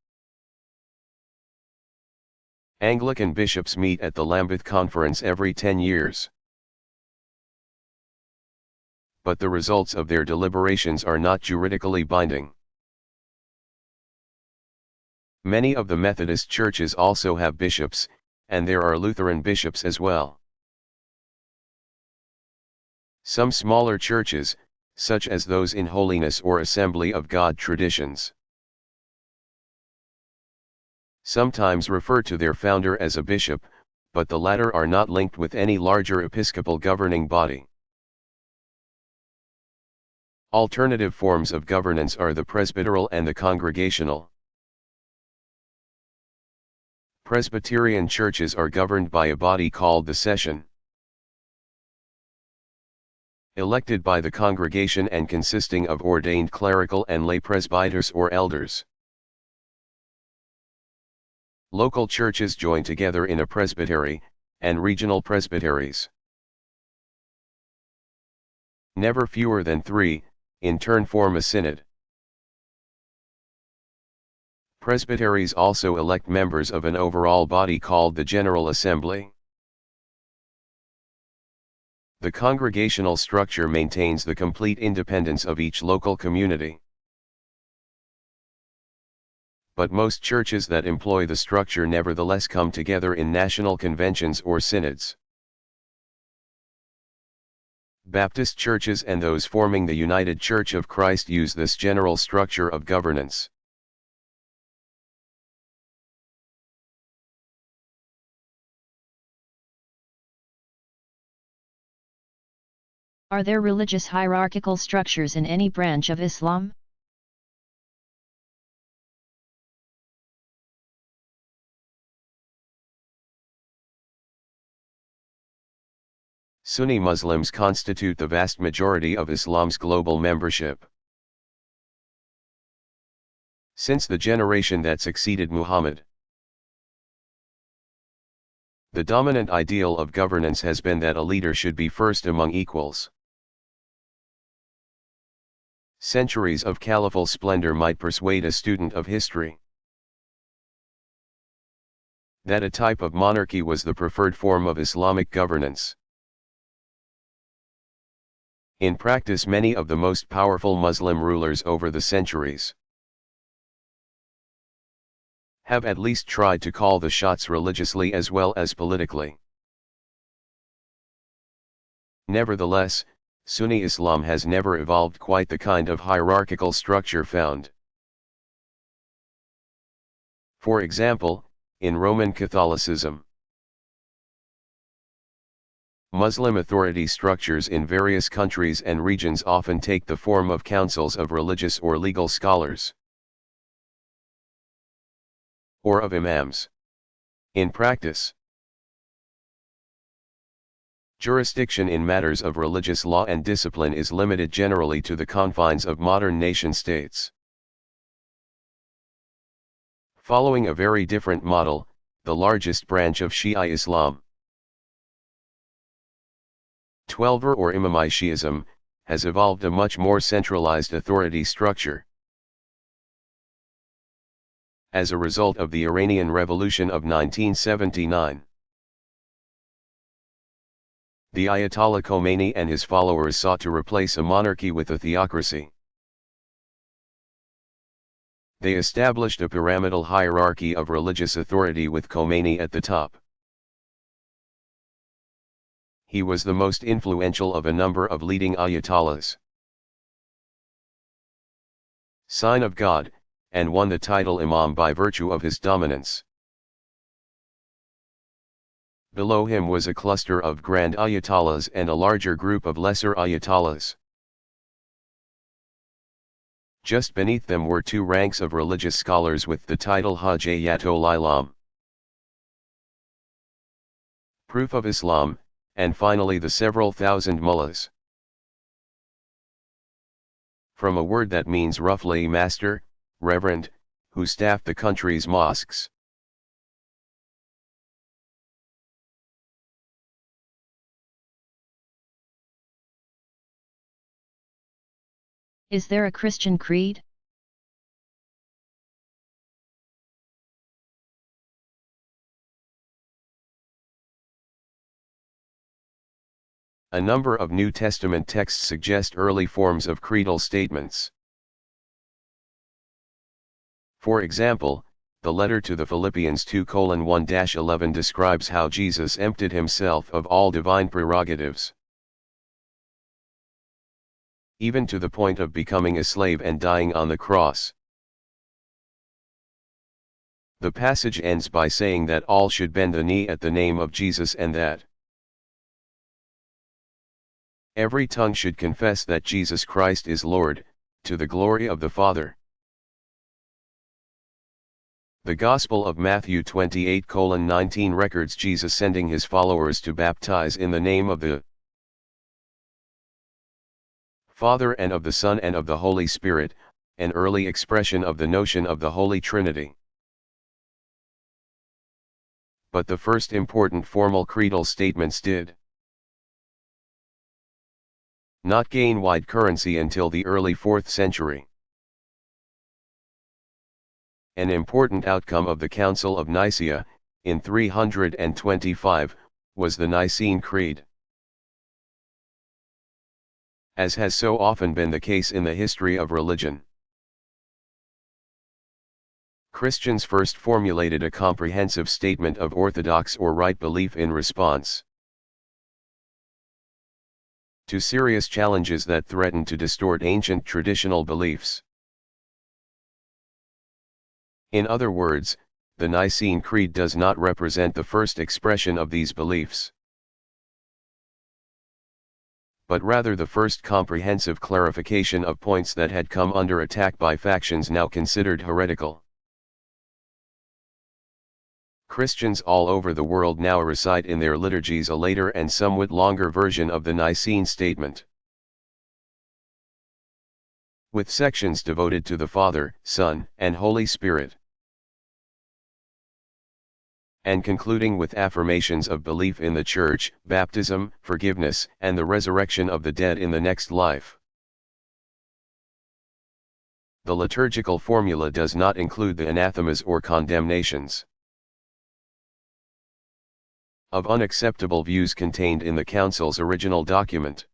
Anglican bishops meet at the Lambeth Conference every 10 years. But the results of their deliberations are not juridically binding. Many of the Methodist churches also have bishops, and there are Lutheran bishops as well. Some smaller churches, such as those in Holiness or Assembly of God traditions, sometimes refer to their founder as a bishop, but the latter are not linked with any larger episcopal governing body. Alternative forms of governance are the presbyteral and the congregational. Presbyterian churches are governed by a body called the session, elected by the congregation and consisting of ordained clerical and lay presbyters or elders. Local churches join together in a presbytery, and regional presbyteries, never fewer than 3, in turn form a synod. Presbyteries also elect members of an overall body called the General Assembly. The congregational structure maintains the complete independence of each local community. But most churches that employ the structure nevertheless come together in national conventions or synods. Baptist churches and those forming the United Church of Christ use this general structure of governance. Are there religious hierarchical structures in any branch of Islam? Sunni Muslims constitute the vast majority of Islam's global membership. Since the generation that succeeded Muhammad, the dominant ideal of governance has been that a leader should be first among equals. Centuries of caliphal splendor might persuade a student of history that a type of monarchy was the preferred form of Islamic governance. In practice, many of the most powerful Muslim rulers over the centuries have at least tried to call the shots religiously as well as politically. Nevertheless, Sunni Islam has never evolved quite the kind of hierarchical structure found, for example, in Roman Catholicism. Muslim authority structures in various countries and regions often take the form of councils of religious or legal scholars, or of imams. In practice, Jurisdiction in matters of religious law and discipline is limited generally to the confines of modern nation-states. Following a very different model, the largest branch of Shia Islam, Twelver or Imami Shi'ism, has evolved a much more centralized authority structure. As a result of the Iranian Revolution of 1979, the Ayatollah Khomeini and his followers sought to replace a monarchy with a theocracy. They established a pyramidal hierarchy of religious authority with Khomeini at the top. He was the most influential of a number of leading Ayatollahs. Sign of God, and won the title Imam by virtue of his dominance. Below him was a cluster of grand Ayatollahs and a larger group of lesser Ayatollahs. Just beneath them were two ranks of religious scholars with the title Hujjatul Islam, Proof of Islam, and finally the several thousand mullahs. From a word that means roughly master, reverend, who staffed the country's mosques. Is there a Christian creed? A number of New Testament texts suggest early forms of creedal statements. For example, the letter to the Philippians 2:1-11 describes how Jesus emptied himself of all divine prerogatives, even to the point of becoming a slave and dying on the cross. The passage ends by saying that all should bend the knee at the name of Jesus and that every tongue should confess that Jesus Christ is Lord, to the glory of the Father. The Gospel of Matthew 28:19 records Jesus sending his followers to baptize in the name of the Father and of the Son and of the Holy Spirit, an early expression of the notion of the Holy Trinity. But the first important formal creedal statements did not gain wide currency until the early 4th century. An important outcome of the Council of Nicaea, in 325, was the Nicene Creed. As has so often been the case in the history of religion, Christians first formulated a comprehensive statement of orthodox or right belief in response to serious challenges that threatened to distort ancient traditional beliefs. In other words, the Nicene Creed does not represent the first expression of these beliefs, but rather the first comprehensive clarification of points that had come under attack by factions now considered heretical. Christians all over the world now recite in their liturgies a later and somewhat longer version of the Nicene Statement, with sections devoted to the Father, Son, and Holy Spirit, and concluding with affirmations of belief in the Church, baptism, forgiveness, and the resurrection of the dead in the next life. The liturgical formula does not include the anathemas or condemnations of unacceptable views contained in the Council's original document.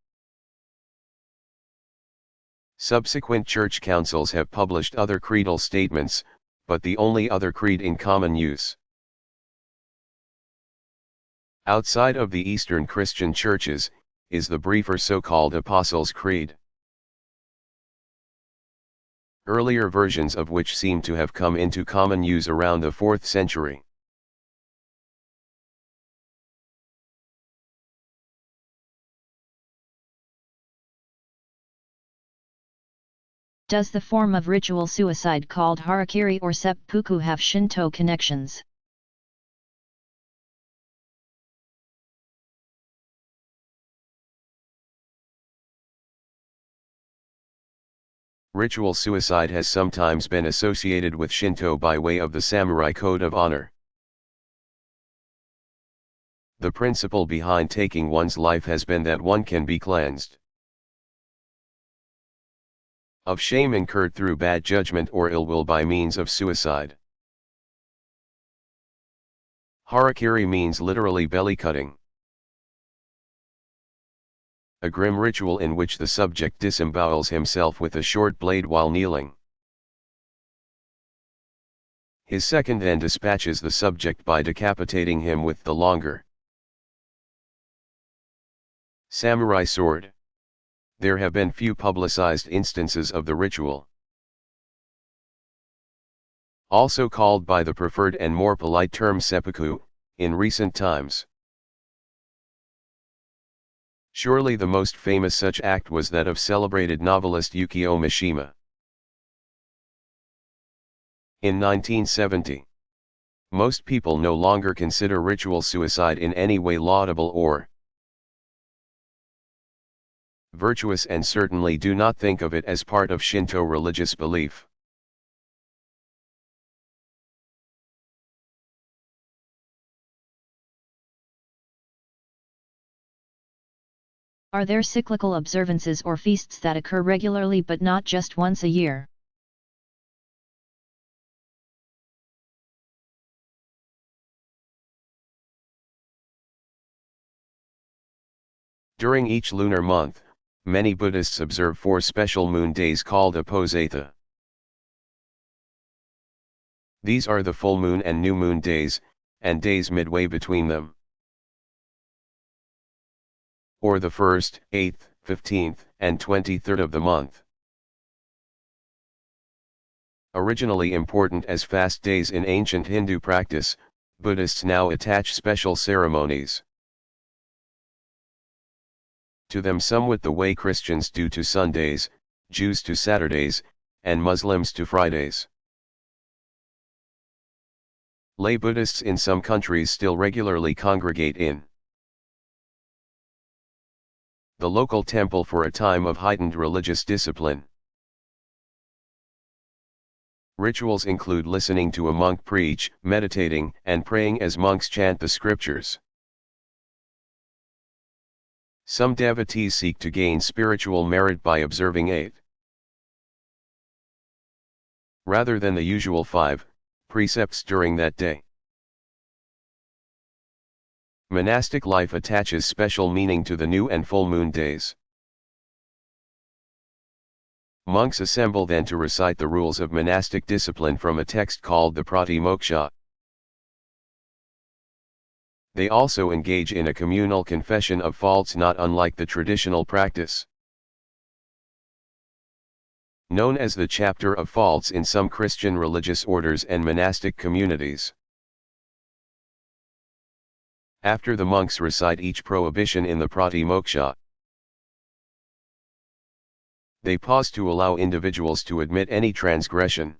Subsequent church councils have published other creedal statements, but the only other creed in common use outside of the Eastern Christian churches is the briefer so-called Apostles' Creed, earlier versions of which seem to have come into common use around the 4th century. Does the form of ritual suicide called harakiri or seppuku have Shinto connections? Ritual suicide has sometimes been associated with Shinto by way of the samurai code of honor. The principle behind taking one's life has been that one can be cleansed of shame incurred through bad judgment or ill will by means of suicide. Harakiri means literally belly cutting. A grim ritual in which the subject disembowels himself with a short blade while kneeling. His second then dispatches the subject by decapitating him with the longer samurai sword. There have been few publicized instances of the ritual. Also called by the preferred and more polite term seppuku, in recent times. Surely the most famous such act was that of celebrated novelist Yukio Mishima. In 1970. Most people no longer consider ritual suicide in any way laudable or virtuous and certainly do not think of it as part of Shinto religious belief. Are there cyclical observances or feasts that occur regularly but not just once a year? During each lunar month, many Buddhists observe 4 special moon days called Aposatha. These are the full moon and new moon days, and days midway between them, or the 1st, 8th, 15th, and 23rd of the month. Originally important as fast days in ancient Hindu practice, Buddhists now attach special ceremonies to them, somewhat the way Christians do to Sundays, Jews to Saturdays, and Muslims to Fridays. Lay Buddhists in some countries still regularly congregate in the local temple for a time of heightened religious discipline. Rituals include listening to a monk preach, meditating, and praying as monks chant the scriptures. Some devotees seek to gain spiritual merit by observing 8 rather than the usual 5 precepts during that day. Monastic life attaches special meaning to the new and full moon days. Monks assemble then to recite the rules of monastic discipline from a text called the Pratimoksha. They also engage in a communal confession of faults not unlike the traditional practice known as the Chapter of Faults in some Christian religious orders and monastic communities. After the monks recite each prohibition in the Pratimoksha, they pause to allow individuals to admit any transgression.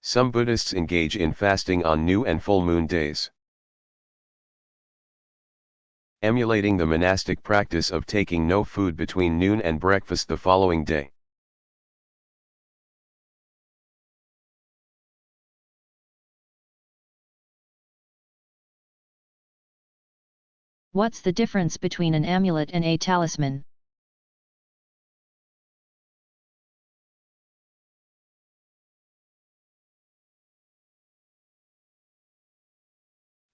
Some Buddhists engage in fasting on new and full moon days, emulating the monastic practice of taking no food between noon and breakfast the following day. What's the difference between an amulet and a talisman?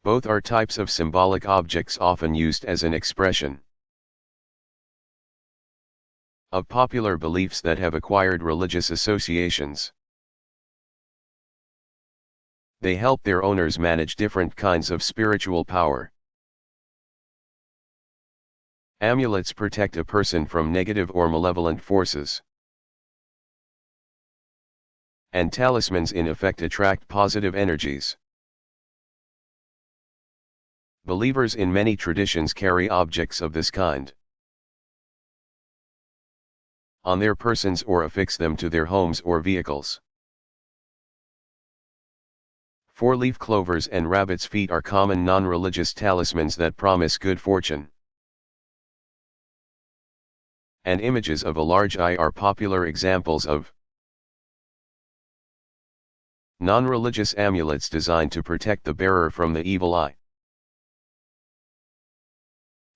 Both are types of symbolic objects often used as an expression of popular beliefs that have acquired religious associations. They help their owners manage different kinds of spiritual power. Amulets protect a person from negative or malevolent forces, and talismans in effect attract positive energies. Believers in many traditions carry objects of this kind on their persons or affix them to their homes or vehicles. 4-leaf clovers and rabbit's feet are common non-religious talismans that promise good fortune and images of a large eye are popular examples of non-religious amulets designed to protect the bearer from the evil eye.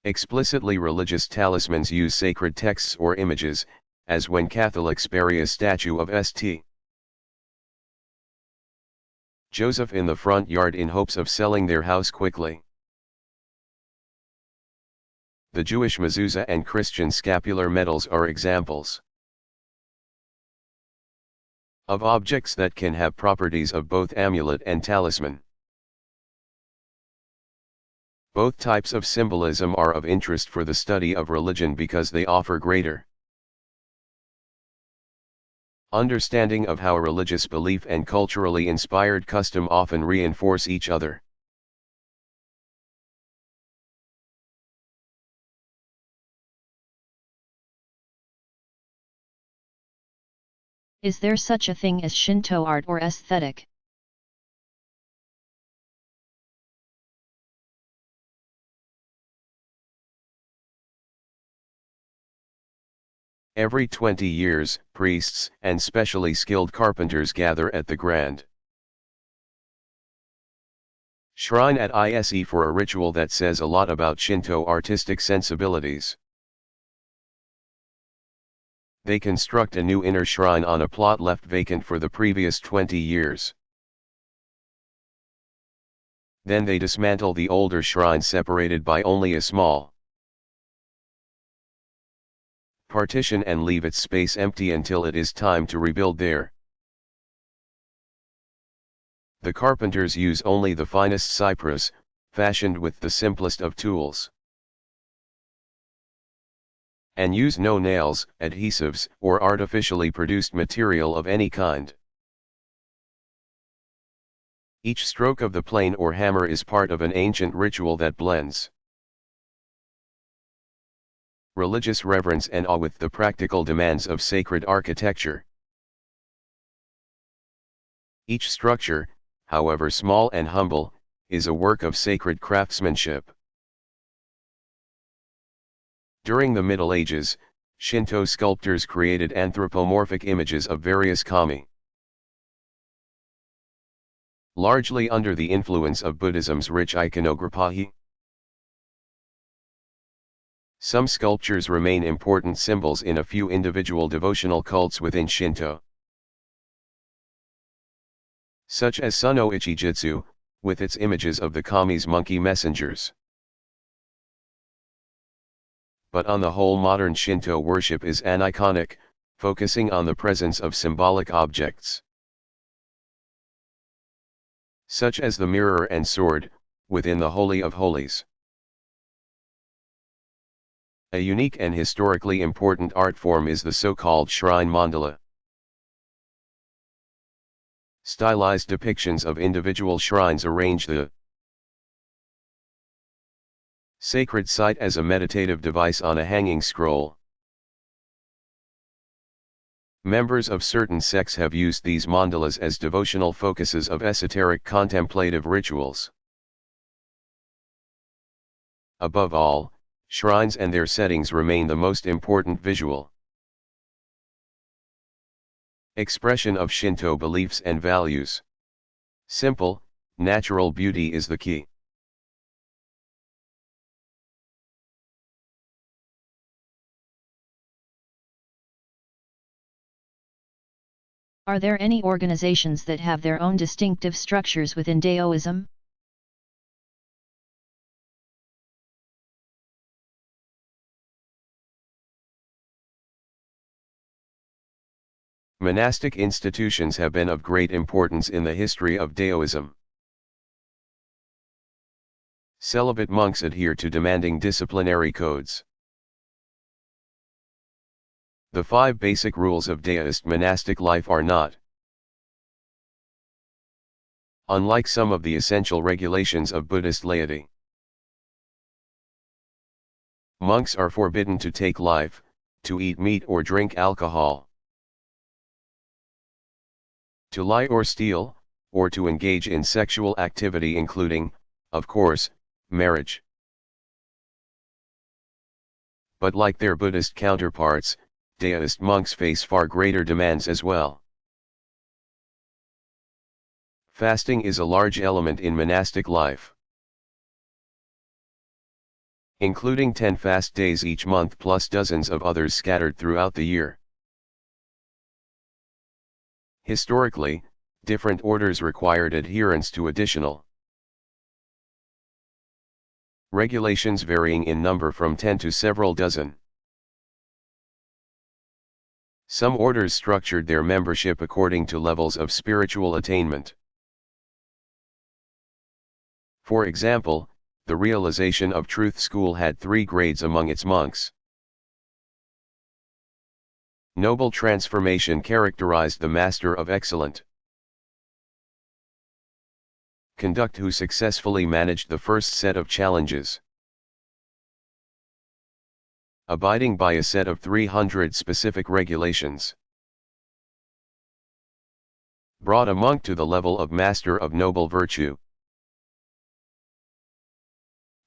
Explicitly religious talismans use sacred texts or images, as when Catholics bury a statue of St. Joseph in the front yard in hopes of selling their house quickly. The Jewish mezuzah and Christian scapular medals are examples of objects that can have properties of both amulet and talisman. Both types of symbolism are of interest for the study of religion because they offer greater understanding of how religious belief and culturally inspired custom often reinforce each other. Is there such a thing as Shinto art or aesthetic? Every 20 years, priests and specially skilled carpenters gather at the Grand Shrine at ISE for a ritual that says a lot about Shinto artistic sensibilities. They construct a new inner shrine on a plot left vacant for the previous 20 years. Then they dismantle the older shrine separated by only a small partition and leave its space empty until it is time to rebuild there. The carpenters use only the finest cypress, fashioned with the simplest of tools, and use no nails, adhesives, or artificially produced material of any kind. Each stroke of the plane or hammer is part of an ancient ritual that blends religious reverence and awe with the practical demands of sacred architecture. Each structure, however small and humble, is a work of sacred craftsmanship. During the Middle Ages, Shinto sculptors created anthropomorphic images of various kami, largely under the influence of Buddhism's rich iconography. Some sculptures remain important symbols in a few individual devotional cults within Shinto, such as Suno Ichijitsu, with its images of the kami's monkey messengers. But on the whole, modern Shinto worship is aniconic, focusing on the presence of symbolic objects, such as the mirror and sword, within the Holy of Holies. A unique and historically important art form is the so-called shrine mandala. Stylized depictions of individual shrines arrange the sacred site as a meditative device on a hanging scroll. Members of certain sects have used these mandalas as devotional focuses of esoteric contemplative rituals. Above all, shrines and their settings remain the most important visual expression of Shinto beliefs and values. Simple, natural beauty is the key. Are there any organizations that have their own distinctive structures within Daoism? Monastic institutions have been of great importance in the history of Daoism. Celibate monks adhere to demanding disciplinary codes. The 5 basic rules of Daoist monastic life are not, unlike some of the essential regulations of Buddhist laity. Monks are forbidden to take life, to eat meat or drink alcohol, to lie or steal, or to engage in sexual activity including, of course, marriage. But like their Buddhist counterparts, Daoist monks face far greater demands as well. Fasting is a large element in monastic life, including 10 fast days each month plus dozens of others scattered throughout the year. Historically, different orders required adherence to additional regulations varying in number from 10 to several dozen. Some orders structured their membership according to levels of spiritual attainment. For example, the Realization of Truth School had 3 grades among its monks. Noble transformation characterized the Master of Excellent Conduct, who successfully managed the first set of challenges, abiding by a set of 300 specific regulations, brought a monk to the level of Master of Noble Virtue.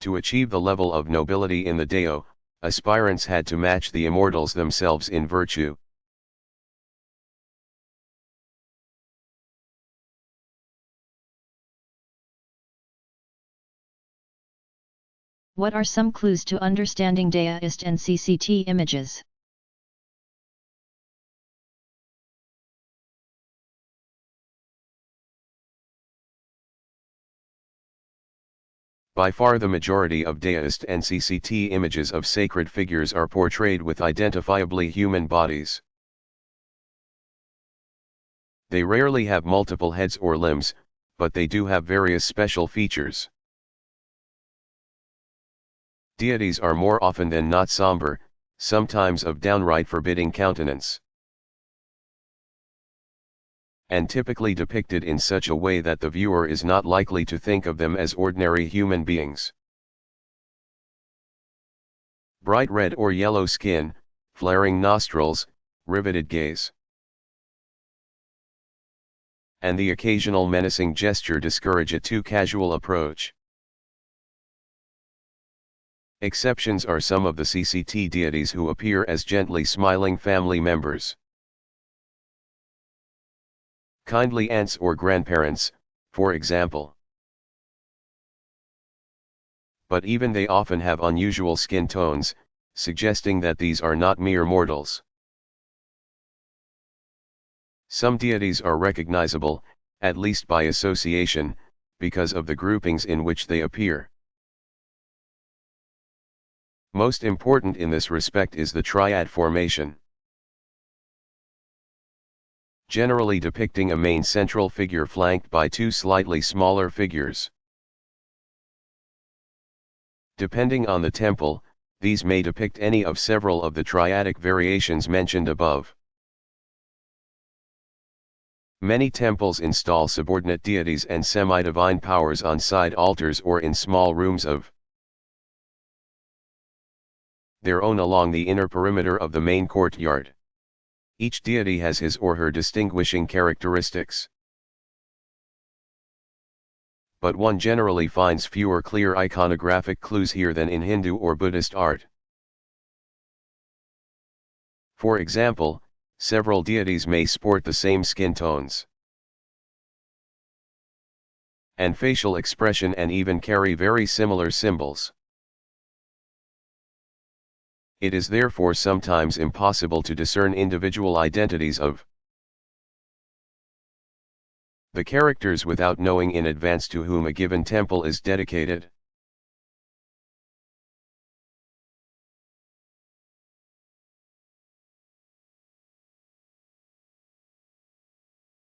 To achieve the level of nobility in the Dao, aspirants had to match the immortals themselves in virtue. What are some clues to understanding Daoist and CCT images? By far the majority of Daoist and CCT images of sacred figures are portrayed with identifiably human bodies. They rarely have multiple heads or limbs, but they do have various special features. Deities are more often than not somber, sometimes of downright forbidding countenance, and typically depicted in such a way that the viewer is not likely to think of them as ordinary human beings. Bright red or yellow skin, flaring nostrils, riveted gaze, and the occasional menacing gesture discourage a too casual approach. Exceptions are some of the CCT deities who appear as gently smiling family members, kindly aunts or grandparents, for example. But even they often have unusual skin tones, suggesting that these are not mere mortals. Some deities are recognizable, at least by association, because of the groupings in which they appear. Most important in this respect is the triad formation, generally depicting a main central figure flanked by 2 slightly smaller figures. Depending on the temple, these may depict any of several of the triadic variations mentioned above. Many temples install subordinate deities and semi-divine powers on side altars or in small rooms of their own along the inner perimeter of the main courtyard. Each deity has his or her distinguishing characteristics, but one generally finds fewer clear iconographic clues here than in Hindu or Buddhist art. For example, several deities may sport the same skin tones and facial expression and even carry very similar symbols. It is therefore sometimes impossible to discern individual identities of the characters without knowing in advance to whom a given temple is dedicated.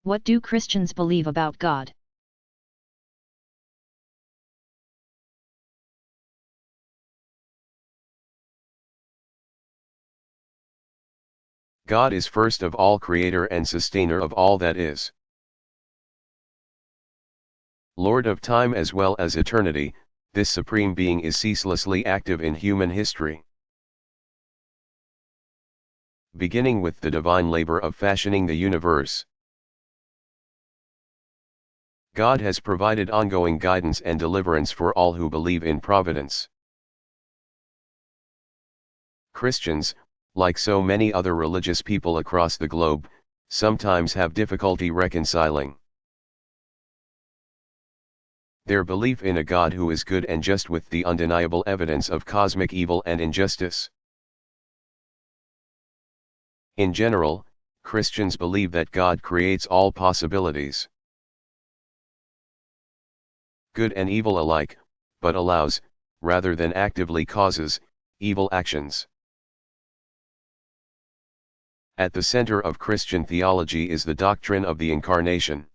What do Christians believe about God? God is first of all creator and sustainer of all that is, Lord of time as well as eternity. This supreme being is ceaselessly active in human history, beginning with the divine labor of fashioning the universe. God has provided ongoing guidance and deliverance for all who believe in providence. Christians, like so many other religious people across the globe, sometimes have difficulty reconciling their belief in a God who is good and just with the undeniable evidence of cosmic evil and injustice. In general, Christians believe that God creates all possibilities, good and evil alike, but allows, rather than actively causes, evil actions. At the center of Christian theology is the doctrine of the Incarnation,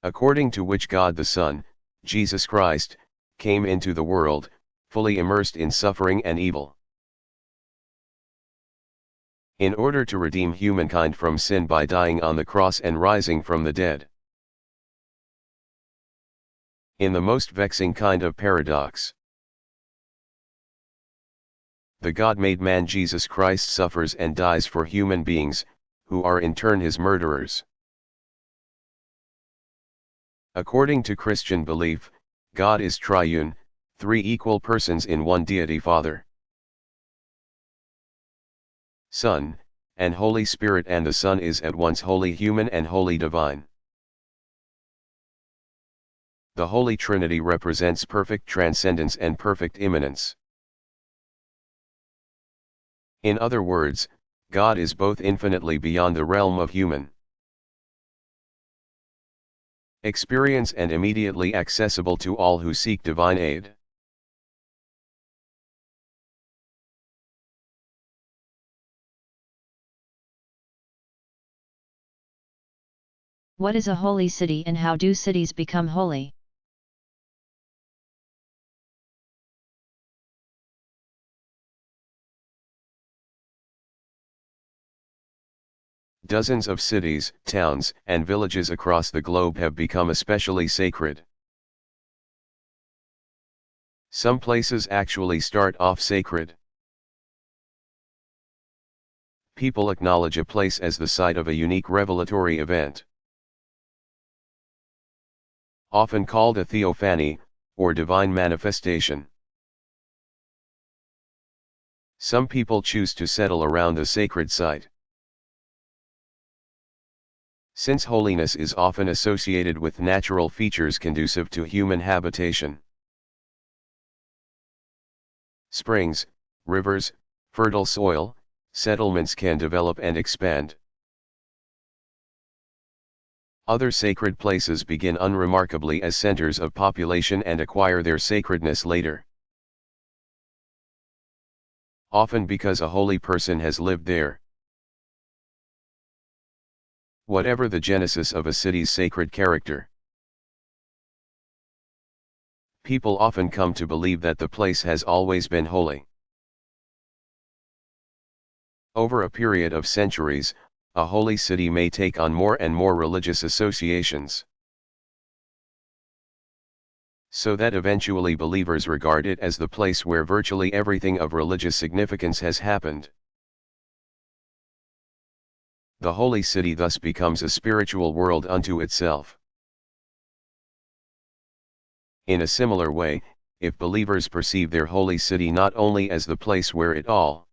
according to which God the Son, Jesus Christ, came into the world, fully immersed in suffering and evil, in order to redeem humankind from sin by dying on the cross and rising from the dead. In the most vexing kind of paradox, the God-made man Jesus Christ suffers and dies for human beings, who are in turn his murderers. According to Christian belief, God is triune, three equal persons in one deity Father, Son, and Holy Spirit, and the Son is at once wholly human and wholly divine. The Holy Trinity represents perfect transcendence and perfect immanence. In other words, God is both infinitely beyond the realm of human experience and immediately accessible to all who seek divine aid. What is a holy city and how do cities become holy? Dozens of cities, towns, and villages across the globe have become especially sacred. Some places actually start off sacred. People acknowledge a place as the site of a unique revelatory event, often called a theophany, or divine manifestation. Some people choose to settle around the sacred site, since holiness is often associated with natural features conducive to human habitation. Springs, rivers, fertile soil, settlements can develop and expand. Other sacred places begin unremarkably as centers of population and acquire their sacredness later, often because a holy person has lived there. Whatever the genesis of a city's sacred character, people often come to believe that the place has always been holy. Over a period of centuries, a holy city may take on more and more religious associations, so that eventually believers regard it as the place where virtually everything of religious significance has happened. The holy city thus becomes a spiritual world unto itself. In a similar way, if believers perceive their holy city not only as the place where it all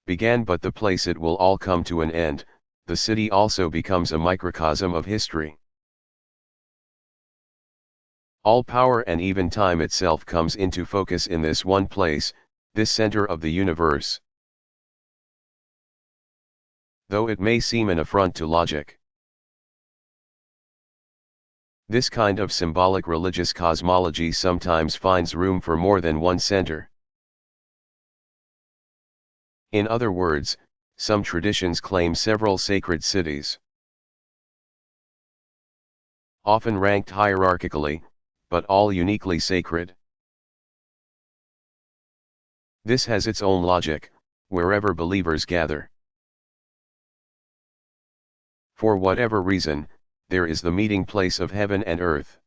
began but the place it will all come to an end, the city also becomes a microcosm of history. All power and even time itself comes into focus in this one place, this center of the universe. Though it may seem an affront to logic, this kind of symbolic religious cosmology sometimes finds room for more than one center. In other words, some traditions claim several sacred cities, often ranked hierarchically, but all uniquely sacred. This has its own logic, wherever believers gather. For whatever reason, there is the meeting place of heaven and earth.